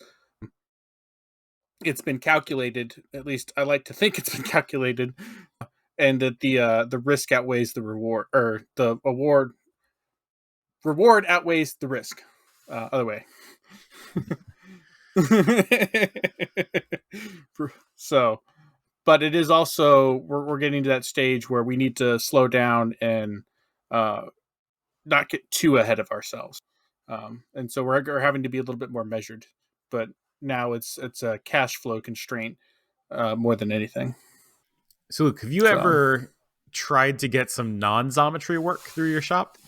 it's been calculated, at least I like to think it's been calculated, and that the risk outweighs the reward, or the reward outweighs the risk. Other way. So, but it is also, we're getting to that stage where we need to slow down and not get too ahead of ourselves. And so we're having to be a little bit more measured, but now it's a cash flow constraint more than anything. So Luke, have you ever tried to get some non-zometry work through your shop?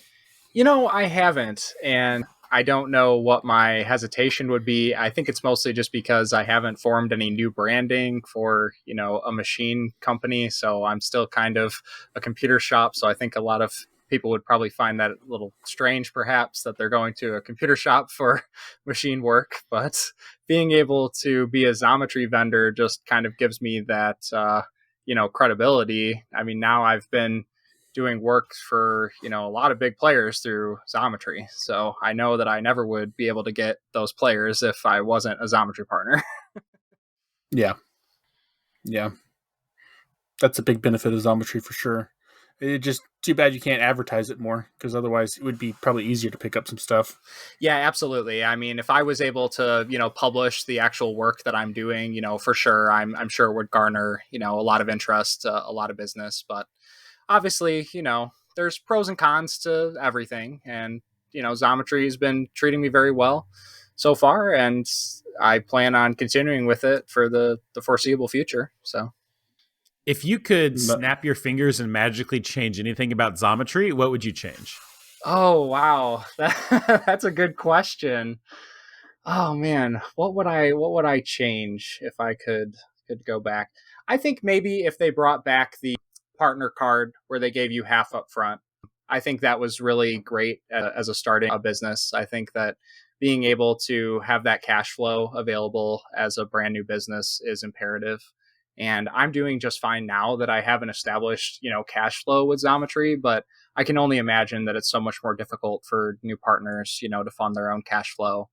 I haven't, and I don't know what my hesitation would be. I think it's mostly just because I haven't formed any new branding for, a machine company. So I'm still kind of a computer shop. So I think a lot of people would probably find that a little strange, perhaps, that they're going to a computer shop for machine work. But being able to be a Xometry vendor just kind of gives me that, credibility. I mean, now I've been doing work for, a lot of big players through Xometry. So I know that I never would be able to get those players if I wasn't a Xometry partner. Yeah. Yeah. That's a big benefit of Xometry for sure. It's just too bad you can't advertise it more, because otherwise it would be probably easier to pick up some stuff. Yeah, absolutely. I mean, if I was able to, publish the actual work that I'm doing, for sure, I'm sure it would garner, a lot of interest, a lot of business. But obviously, there's pros and cons to everything. And, Xometry has been treating me very well so far. And I plan on continuing with it for the foreseeable future. So. If you could snap your fingers and magically change anything about Xometry, what would you change? Oh, wow. That's a good question. Oh man, what would I change if I could go back? I think maybe if they brought back the partner card where they gave you half up front. I think that was really great as a starting a business. I think that being able to have that cash flow available as a brand new business is imperative. And I'm doing just fine now that I have an established, cash flow with Xometry, but I can only imagine that it's so much more difficult for new partners, to fund their own cash flow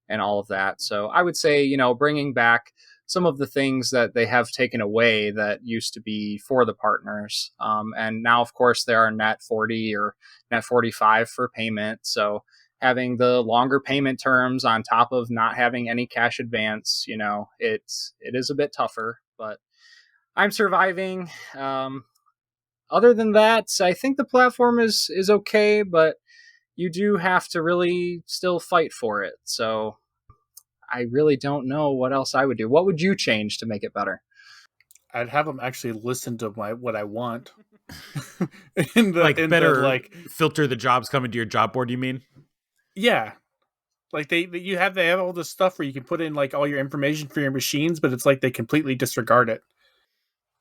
and all of that. So I would say, bringing back some of the things that they have taken away that used to be for the partners. And now, of course, there are net 40 or net 45 for payment. So having the longer payment terms on top of not having any cash advance, it is a bit tougher, but I'm surviving. Other than that, I think the platform is okay, but you do have to really still fight for it. So I really don't know what else I would do. What would you change to make it better? I'd have them actually listen to what I want. Filter the jobs coming to your job board, you mean? Yeah. Like they have all this stuff where you can put in like all your information for your machines, but it's like they completely disregard it.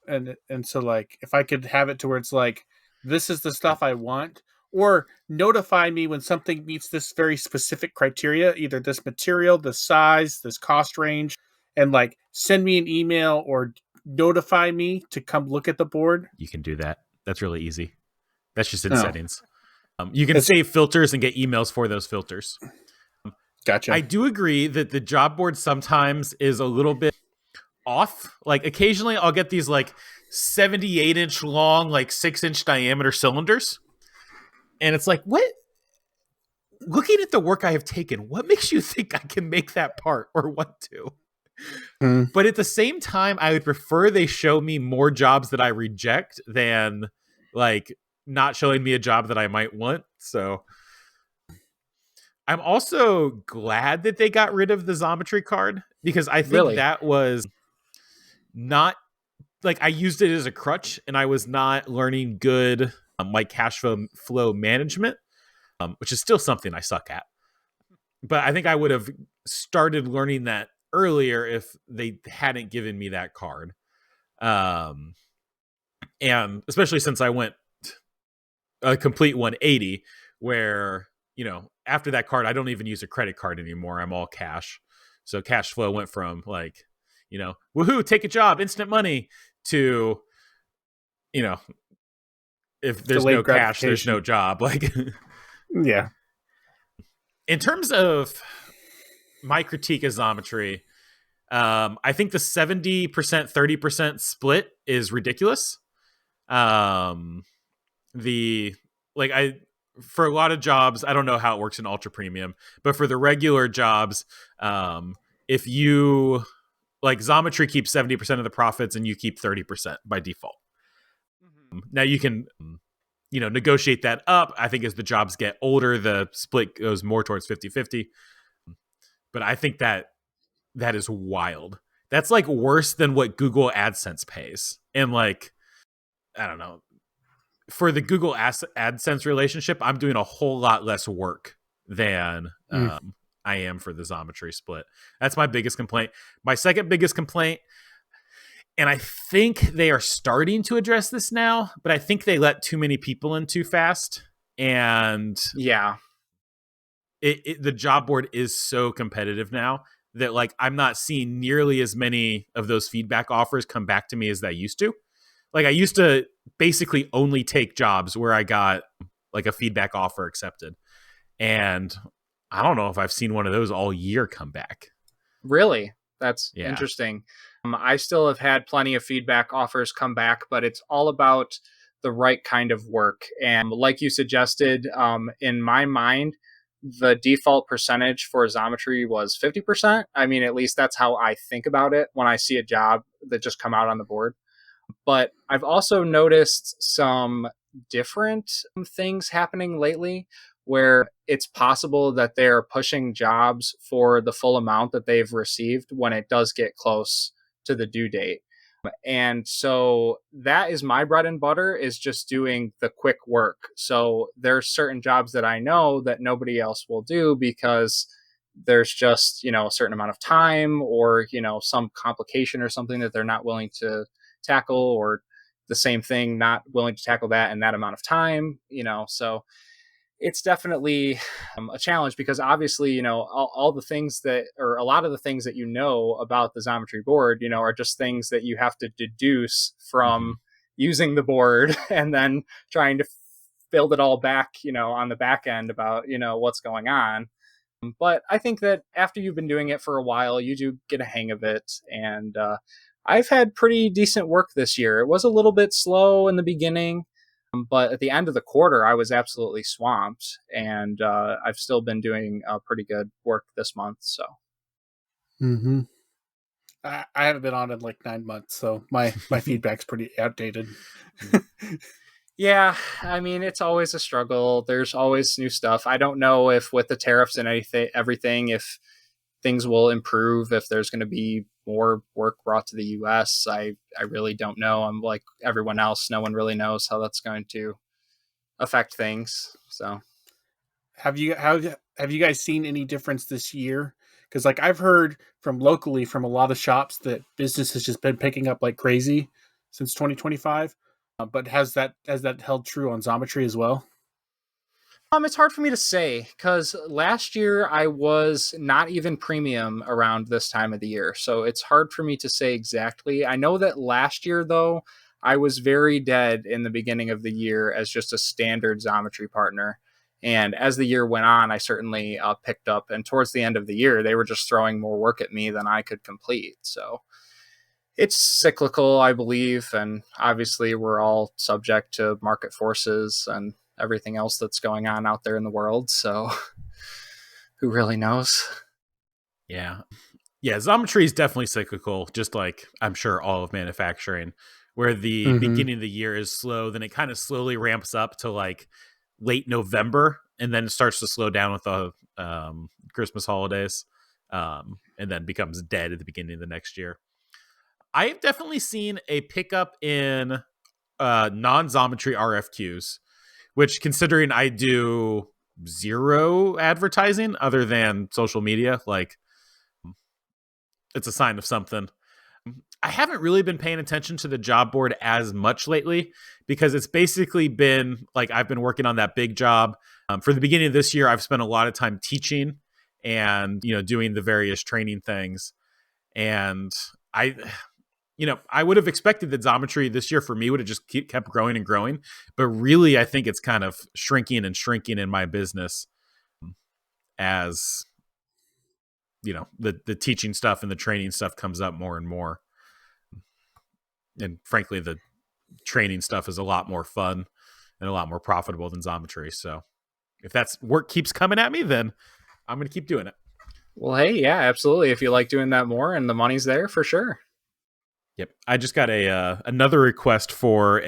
And so like if I could have it to where it's like, this is the stuff I want, or notify me when something meets this very specific criteria, either this material, this size, this cost range, and like send me an email or notify me to come look at the board. You can do that. That's really easy. That's just in settings. You can save filters and get emails for those filters. Gotcha. I do agree that the job board sometimes is a little bit off. Like occasionally I'll get these like 78-inch long, like 6-inch diameter cylinders. And it's like, what? Looking at the work I have taken, what makes you think I can make that part or want to? But at the same time, I would prefer they show me more jobs that I reject than like not showing me a job that I might want. So I'm also glad that they got rid of the Xometry card, because I think that was not like I used it as a crutch and I was not learning good like cash flow management, which is still something I suck at. But I think I would have started learning that earlier if they hadn't given me that card. And especially since I went a complete 180 where, after that card, I don't even use a credit card anymore. I'm all cash. So cash flow went from like, woohoo, take a job, instant money, to, if there's no cash, there's no job. Like, yeah. In terms of my critique of Xometry, I think the 70%, 30% split is ridiculous. For a lot of jobs, I don't know how it works in ultra premium, but for the regular jobs, if you like Xometry keeps 70% of the profits and you keep 30% by default. Now you can, negotiate that up. I think as the jobs get older, the split goes more towards 50-50. But I think that is wild. That's like worse than what Google AdSense pays. And like, I don't know, for the Google AdSense relationship, I'm doing a whole lot less work than I am for the Xometry split. That's my biggest complaint. My second biggest complaint, and I think they are starting to address this now, but I think they let too many people in too fast. And Yeah. the job board is so competitive now that like I'm not seeing nearly as many of those feedback offers come back to me as I used to. Like I used to basically only take jobs where I got like a feedback offer accepted. And I don't know if I've seen one of those all year come back. Really? That's Yeah. interesting. I still have had plenty of feedback offers come back, but it's all about the right kind of work. And like you suggested, in my mind, the default percentage for Xometry was 50%. I mean, at least that's how I think about it when I see a job that just come out on the board. But I've also noticed some different things happening lately where it's possible that they're pushing jobs for the full amount that they've received when it does get close to the due date. And so that is my bread and butter, is just doing the quick work. So there's certain jobs that I know that nobody else will do because there's just, a certain amount of time or, some complication or something that they're not willing to tackle, or the same thing, not willing to tackle that in that amount of time, so it's definitely a challenge because obviously, all the things that, or a lot of the things that about the Xometry board, are just things that you have to deduce from using the board and then trying to build it all back, on the back end about, what's going on. But I think that after you've been doing it for a while, you do get a hang of it. And I've had pretty decent work this year. It was a little bit slow in the beginning, but at the end of the quarter, I was absolutely swamped, and I've still been doing pretty good work this month. So, I haven't been on in like 9 months, so my feedback's pretty outdated. yeah, I mean, it's always a struggle. There's always new stuff. I don't know if with the tariffs and everything, if things will improve, if there's going to be more work brought to the US. I really don't know. I'm like everyone else. No one really knows how that's going to affect things. So Have you guys seen any difference this year? Because like I've heard from locally from a lot of shops that business has just been picking up like crazy since 2025. But has that held true on Xometry as well? it's hard for me to say because last year I was not even premium around this time of the year. So it's hard for me to say exactly. I know that last year, though, I was very dead in the beginning of the year as just a standard Xometry partner. And as the year went on, I certainly picked up. And towards the end of the year, they were just throwing more work at me than I could complete. So it's cyclical, I believe. And obviously, we're all subject to market forces and everything else that's going on out there in the world. So who really knows? Yeah. Yeah. Xometry is definitely cyclical, just like I'm sure all of manufacturing, where the beginning of the year is slow. Then it kind of slowly ramps up to like late November and then it starts to slow down with the Christmas holidays and then becomes dead at the beginning of the next year. I've definitely seen a pickup in non-Xometry RFQs, which considering I do zero advertising other than social media, like it's a sign of something. I haven't really been paying attention to the job board as much lately because it's basically been like I've been working on that big job. For the beginning of this year, I've spent a lot of time teaching and, doing the various training things. And I would have expected that Xometry this year for me would have just kept growing and growing. But really, I think it's kind of shrinking and shrinking in my business as, the teaching stuff and the training stuff comes up more and more. And frankly, the training stuff is a lot more fun and a lot more profitable than Xometry. So if that's work keeps coming at me, then I'm going to keep doing it. Well, hey, yeah, absolutely. If you like doing that more and the money's there, for sure. Yep. I just got another request for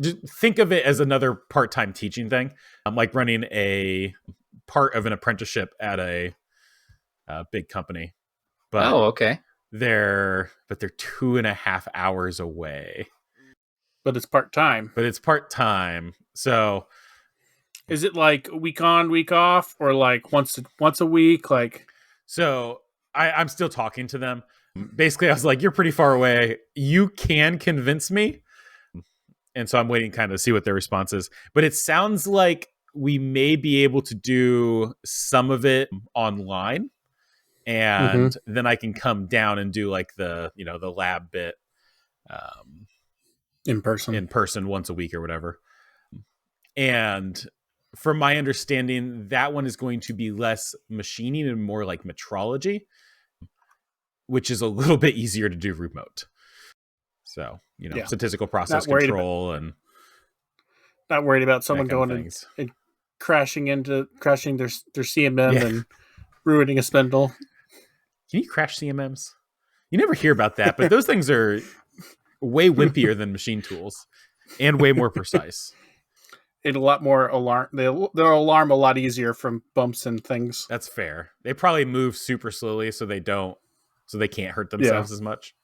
just think of it as another part-time teaching thing. I'm like running a part of an apprenticeship at a big company, but okay. They're 2.5 hours away. But it's part-time. So is it like week on, week off, or like once a week? Like, so I'm still talking to them. Basically, I was like, "You're pretty far away. You can convince me And so I'm waiting kind of to see what their response is. But it sounds like we may be able to do some of it online, and then I can come down and do like the lab bit in person once a week or whatever. And from my understanding, that one is going to be less machining and more like metrology, which is a little bit easier to do remote. So, statistical process control and not worried about someone going and crashing their CMM and ruining a spindle. Can you crash CMMs? You never hear about that, but those things are way wimpier than machine tools and way more precise. It's a lot more alarm. They'll alarm a lot easier from bumps and things. That's fair. They probably move super slowly so they can't hurt themselves as much.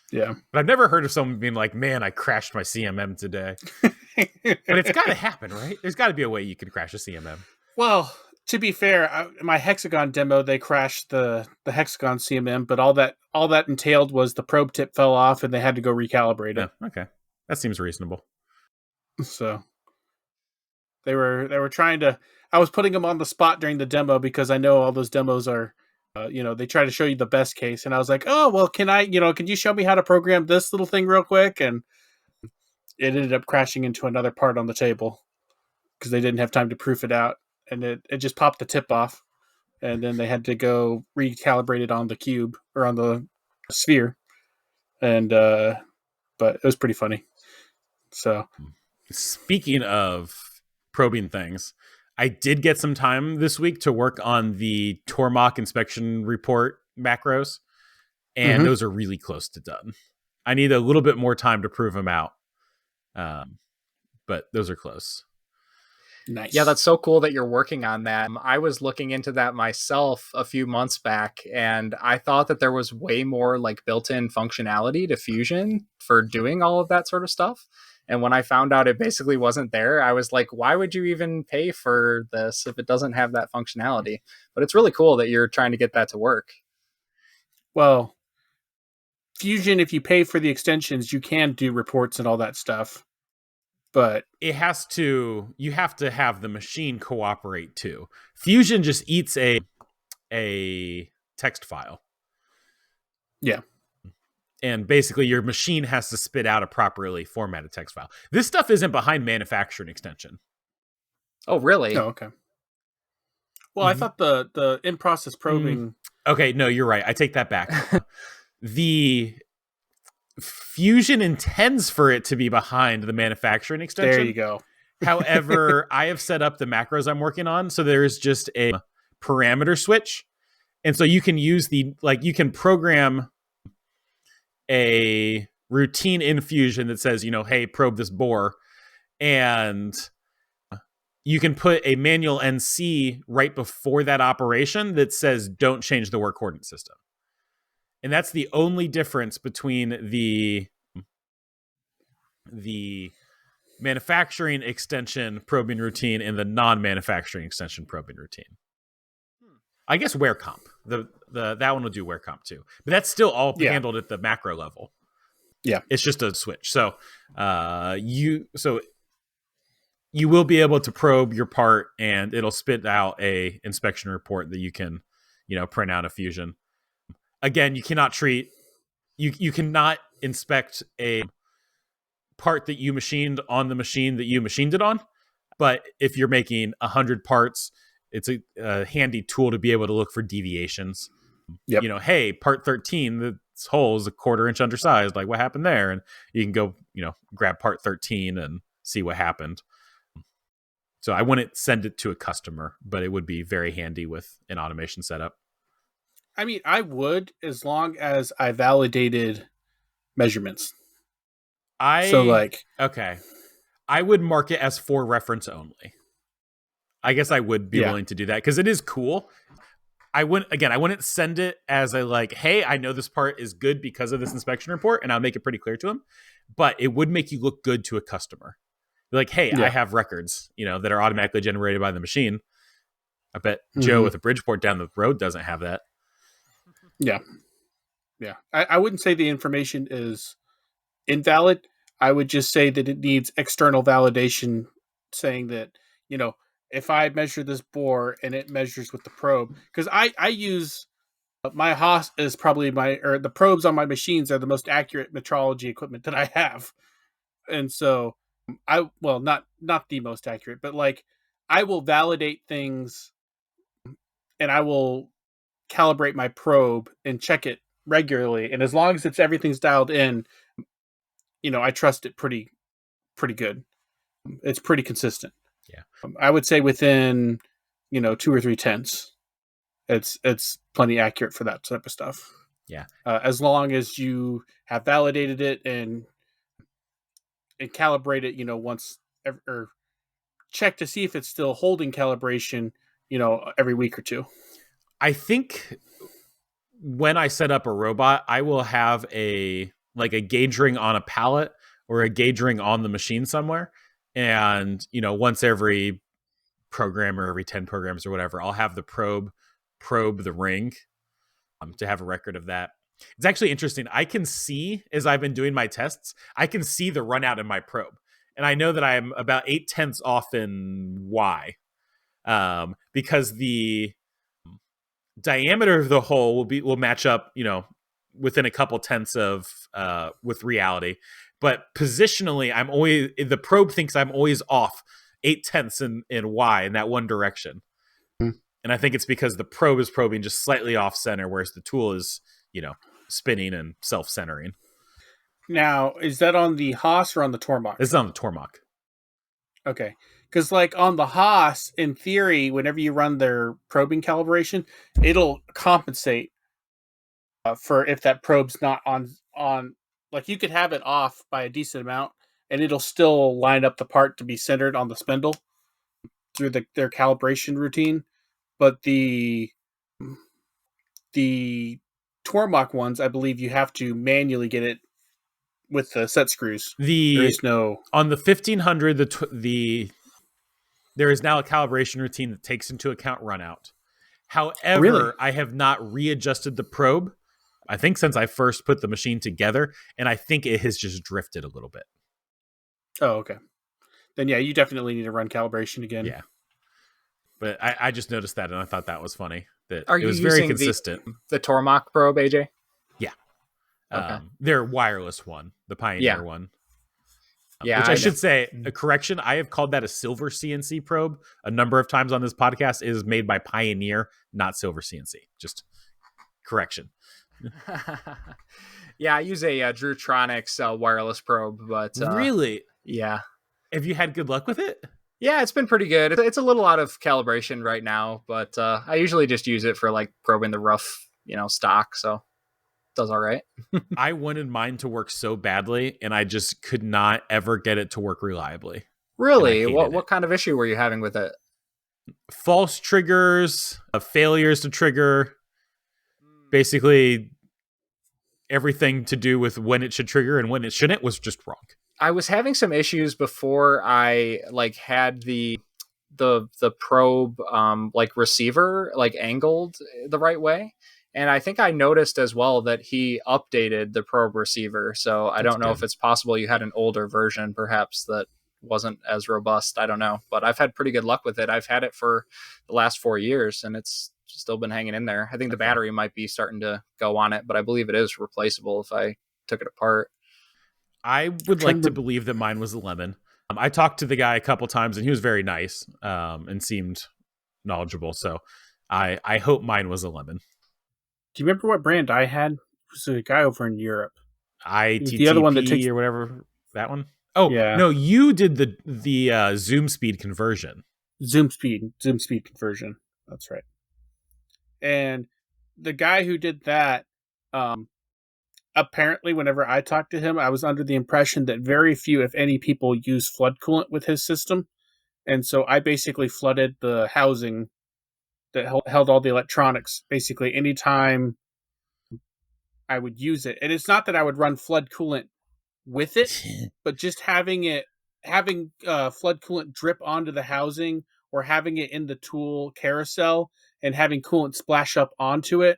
Yeah. But I've never heard of someone being like, man, I crashed my CMM today. But it's got to happen, right? There's got to be a way you can crash a CMM. Well, to be fair, my Hexagon demo, they crashed the Hexagon CMM, but all that entailed was the probe tip fell off and they had to go recalibrate it. Okay. That seems reasonable. So they were trying to, I was putting them on the spot during the demo because I know all those demos are, they try to show you the best case. And I was like, oh, well, can you show me how to program this little thing real quick? And it ended up crashing into another part on the table because they didn't have time to proof it out. And it just popped the tip off. And then they had to go recalibrate it on the cube or on the sphere. And, but it was pretty funny. So, speaking of probing things, I did get some time this week to work on the Tormach inspection report macros, and those are really close to done. I need a little bit more time to prove them out, but those are close. Nice. Yeah, that's so cool that you're working on that. I was looking into that myself a few months back, and I thought that there was way more like built-in functionality to Fusion for doing all of that sort of stuff. And when I found out it basically wasn't there, I was like, why would you even pay for this if it doesn't have that functionality? But it's really cool that you're trying to get that to work. Well, Fusion, if you pay for the extensions, you can do reports and all that stuff. But you have to have the machine cooperate too. Fusion just eats a text file. Yeah. And basically your machine has to spit out a properly formatted text file. This stuff isn't behind manufacturing extension. Oh, really? Oh, okay. Well, I thought the in-process probing... Okay, no, you're right. I take that back. The Fusion intends for it to be behind the manufacturing extension. There you go. However, I have set up the macros I'm working on, so there's just a parameter switch. And so you can use you can program a routine in Fusion that says, hey, probe this bore. And you can put a manual NC right before that operation that says, don't change the work coordinate system. And that's the only difference between the manufacturing extension probing routine and the non-manufacturing extension probing routine. I guess wear comp. That one will do wear comp too. But that's still all handled at the macro level. Yeah. It's just a switch. So you will be able to probe your part and it'll spit out a inspection report that you can, print out of Fusion. Again, you cannot you cannot inspect a part that you machined on the machine that you machined it on. But if you're making 100 parts, it's a handy tool to be able to look for deviations. Yep. Hey, part 13, this hole is a 1/4 inch undersized. Like, what happened there? And you can go, grab part 13 and see what happened. So I wouldn't send it to a customer, but it would be very handy with an automation setup. I mean, I would, as long as I validated measurements. Okay. I would mark it as for reference only. I guess I would be willing to do that because it is cool. I wouldn't send it as hey, I know this part is good because of this inspection report, and I'll make it pretty clear to them. But it would make you look good to a customer. Be like, hey, I have records, that are automatically generated by the machine. I bet Joe with a Bridgeport down the road doesn't have that. Yeah. Yeah. I wouldn't say the information is invalid. I would just say that it needs external validation saying that, if I measure this bore and it measures with the probe, because I use my Haas is probably the probes on my machines are the most accurate metrology equipment that I have. And so not the most accurate, but like I will validate things and I will calibrate my probe and check it regularly. And as long as everything's dialed in, I trust it pretty good. It's pretty consistent. Yeah. I would say within, 2 or 3 tenths, it's plenty accurate for that type of stuff. Yeah. As long as you have validated it and calibrate it, once or check to see if it's still holding calibration, every week or two. I think when I set up a robot, I will have a gauge ring on a pallet or a gauge ring on the machine somewhere. And, once every program or every 10 programs or whatever, I'll have the probe the ring to have a record of that. It's actually interesting. I can see, as I've been doing my tests, I can see the run out in my probe. And I know that I'm about 8 tenths off in Y. Because the diameter of the hole will match up, within a couple tenths of with reality. But positionally, the probe thinks I'm always off 8 tenths in Y in that one direction. And I think it's because the probe is probing just slightly off center, whereas the tool is, spinning and self-centering. Now, is that on the Haas or on the Tormach? This is on the Tormach. Okay. Because like on the Haas, in theory, whenever you run their probing calibration, it'll compensate for if that probe's not on. Like you could have it off by a decent amount, and it'll still line up the part to be centered on the spindle through their calibration routine. But the Tormach ones, I believe you have to manually get it with the set screws. There is no on the 1500. There is now a calibration routine that takes into account runout. However, really? I have not readjusted the probe, I think, since I first put the machine together, and I think it has just drifted a little bit. Oh, okay. Then yeah, you definitely need to run calibration again. Yeah. But I just noticed that, and I thought that was funny. That Are it was you very using consistent. The Tormach probe, AJ? Yeah. Okay. Their wireless one, the Pioneer one. Yeah. Which I should say, a correction, I have called that a Silver CNC probe a number of times on this podcast. It is made by Pioneer, not Silver CNC. Just correction. Yeah, I use a Drewtronics wireless probe, but really? Yeah. Have you had good luck with it? Yeah, it's been pretty good. It's a little out of calibration right now, but I usually just use it for like probing the rough, stock. So it does all right. I wanted mine to work so badly, and I just could not ever get it to work reliably. Really? What kind of issue were you having with it? False triggers, failures to trigger, basically everything to do with when it should trigger and when it shouldn't was just wrong. I was having some issues before I had the probe receiver angled the right way. And I think I noticed as well that he updated the probe receiver. So I don't know if it's possible you had an older version perhaps that wasn't as robust. I don't know, but I've had pretty good luck with it. I've had it for the last 4 years and it's still been hanging in there. I think the battery might be starting to go on it, but I believe it is replaceable if I took it apart. I would like to believe that mine was a lemon. I talked to the guy a couple times and he was very nice and seemed knowledgeable. So I hope mine was a lemon. Do you remember what brand I had? It was a guy over in Europe. ITTP the other one that takes... or whatever. That one? Oh, yeah. No, you did the zoom speed conversion. Zoom speed conversion. That's right. And the guy who did that, apparently whenever I talked to him, I was under the impression that very few, if any, people use flood coolant with his system. And so I basically flooded the housing that held all the electronics, basically anytime I would use it. And it's not that I would run flood coolant with it, but just having flood coolant drip onto the housing or having it in the tool carousel and having coolant splash up onto it,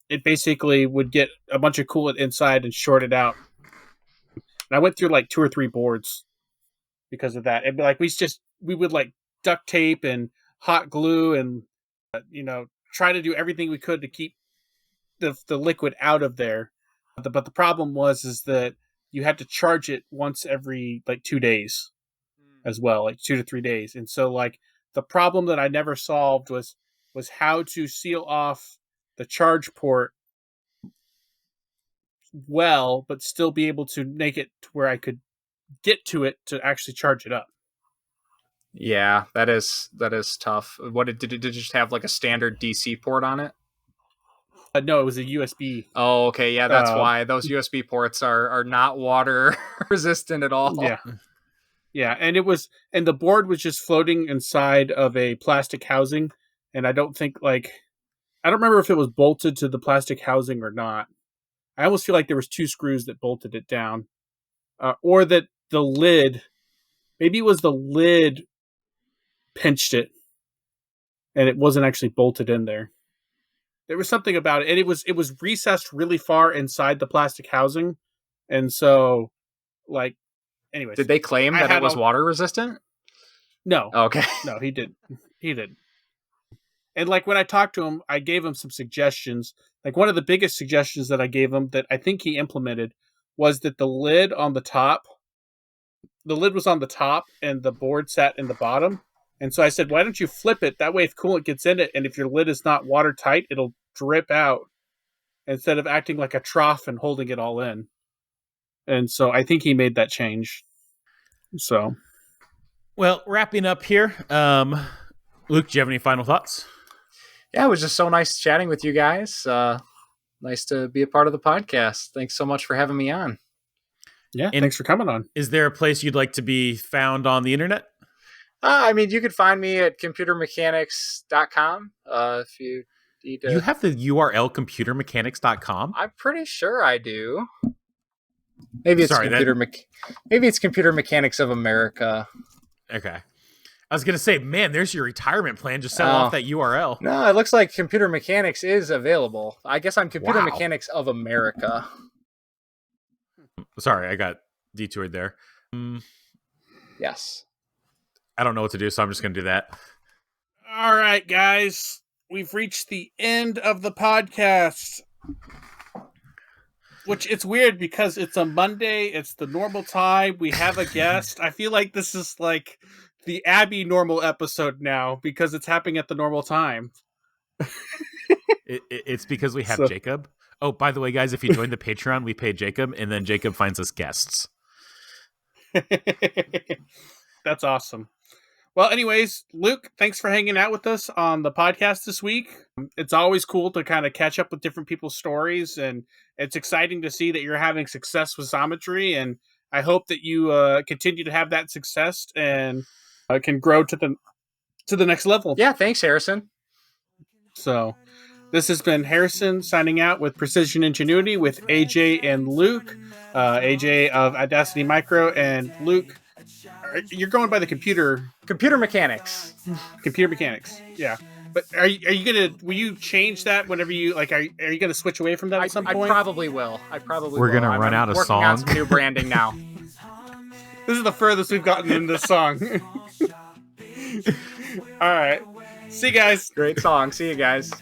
it basically would get a bunch of coolant inside and short it out. And And I went through like 2 or 3 boards because of that. And like we would like duct tape and hot glue and try to do everything we could to keep the liquid out of there. But the problem is that you had to charge it once every like 2 days as well, like 2 to 3 days. And so like the problem that I never solved was how to seal off the charge port well, but still be able to make it to where I could get to it to actually charge it up. Yeah, that is tough. What did it just have like a standard DC port on it? No, it was a USB. Oh, okay. Yeah, that's why those USB ports are not water resistant at all. Yeah. Yeah, and the board was just floating inside of a plastic housing, and I don't remember if it was bolted to the plastic housing or not. I almost feel like there was 2 screws that bolted it down, or that the lid, maybe it was the lid pinched it, and it wasn't actually bolted in there. There was something about it, and it was recessed really far inside the plastic housing, and so like, anyways. Did they claim that it was water resistant? No. Okay. No, he didn't. He didn't. And like when I talked to him, I gave him some suggestions. Like one of the biggest suggestions that I gave him that I think he implemented was that the lid was on the top and the board sat in the bottom. And so I said, why don't you flip it? That way if coolant gets in it and if your lid is not watertight, it'll drip out instead of acting like a trough and holding it all in. And so I think he made that change. So, well, wrapping up here, Luke, do you have any final thoughts? Yeah, it was just so nice chatting with you guys. Nice to be a part of the podcast. Thanks so much for having me on. Yeah, thanks for coming on. Is there a place you'd like to be found on the internet? I mean, you could find me at computermechanics.com if you need to. You have the URL computermechanics.com? I'm pretty sure I do. Maybe it's maybe it's Computer Mechanics of America. Okay. I was going to say, man, there's your retirement plan. Just sell off that URL. No, it looks like Computer Mechanics is available. I guess I'm Computer Mechanics of America. Sorry, I got detoured there. Yes. I don't know what to do, so I'm just going to do that. All right, guys. We've reached the end of the podcast. Which it's weird because it's a Monday. It's the normal time. We have a guest. I feel like this is like the Abby normal episode now because it's happening at the normal time. It's because we have Jacob. Oh, by the way, guys, if you join the Patreon, we pay Jacob, and then Jacob finds us guests. That's awesome. Well, anyways, Luke, thanks for hanging out with us on the podcast this week. It's always cool to kind of catch up with different people's stories, and it's exciting to see that you're having success with Xometry, and I hope that you continue to have that success and can grow to the next level. Yeah, thanks, Harrison. So, this has been Harrison signing out with Precision Ingenuity with AJ and Luke. AJ of Audacity Micro and Luke. You're going by the Computer Mechanics. Computer Mechanics, yeah. But are you gonna? Will you change that whenever you like? Are you gonna switch away from that at some point? I probably will. We're gonna run out of songs. Working on some new branding now. This is the furthest we've gotten in this song. All right, see you guys. Great song. See you guys.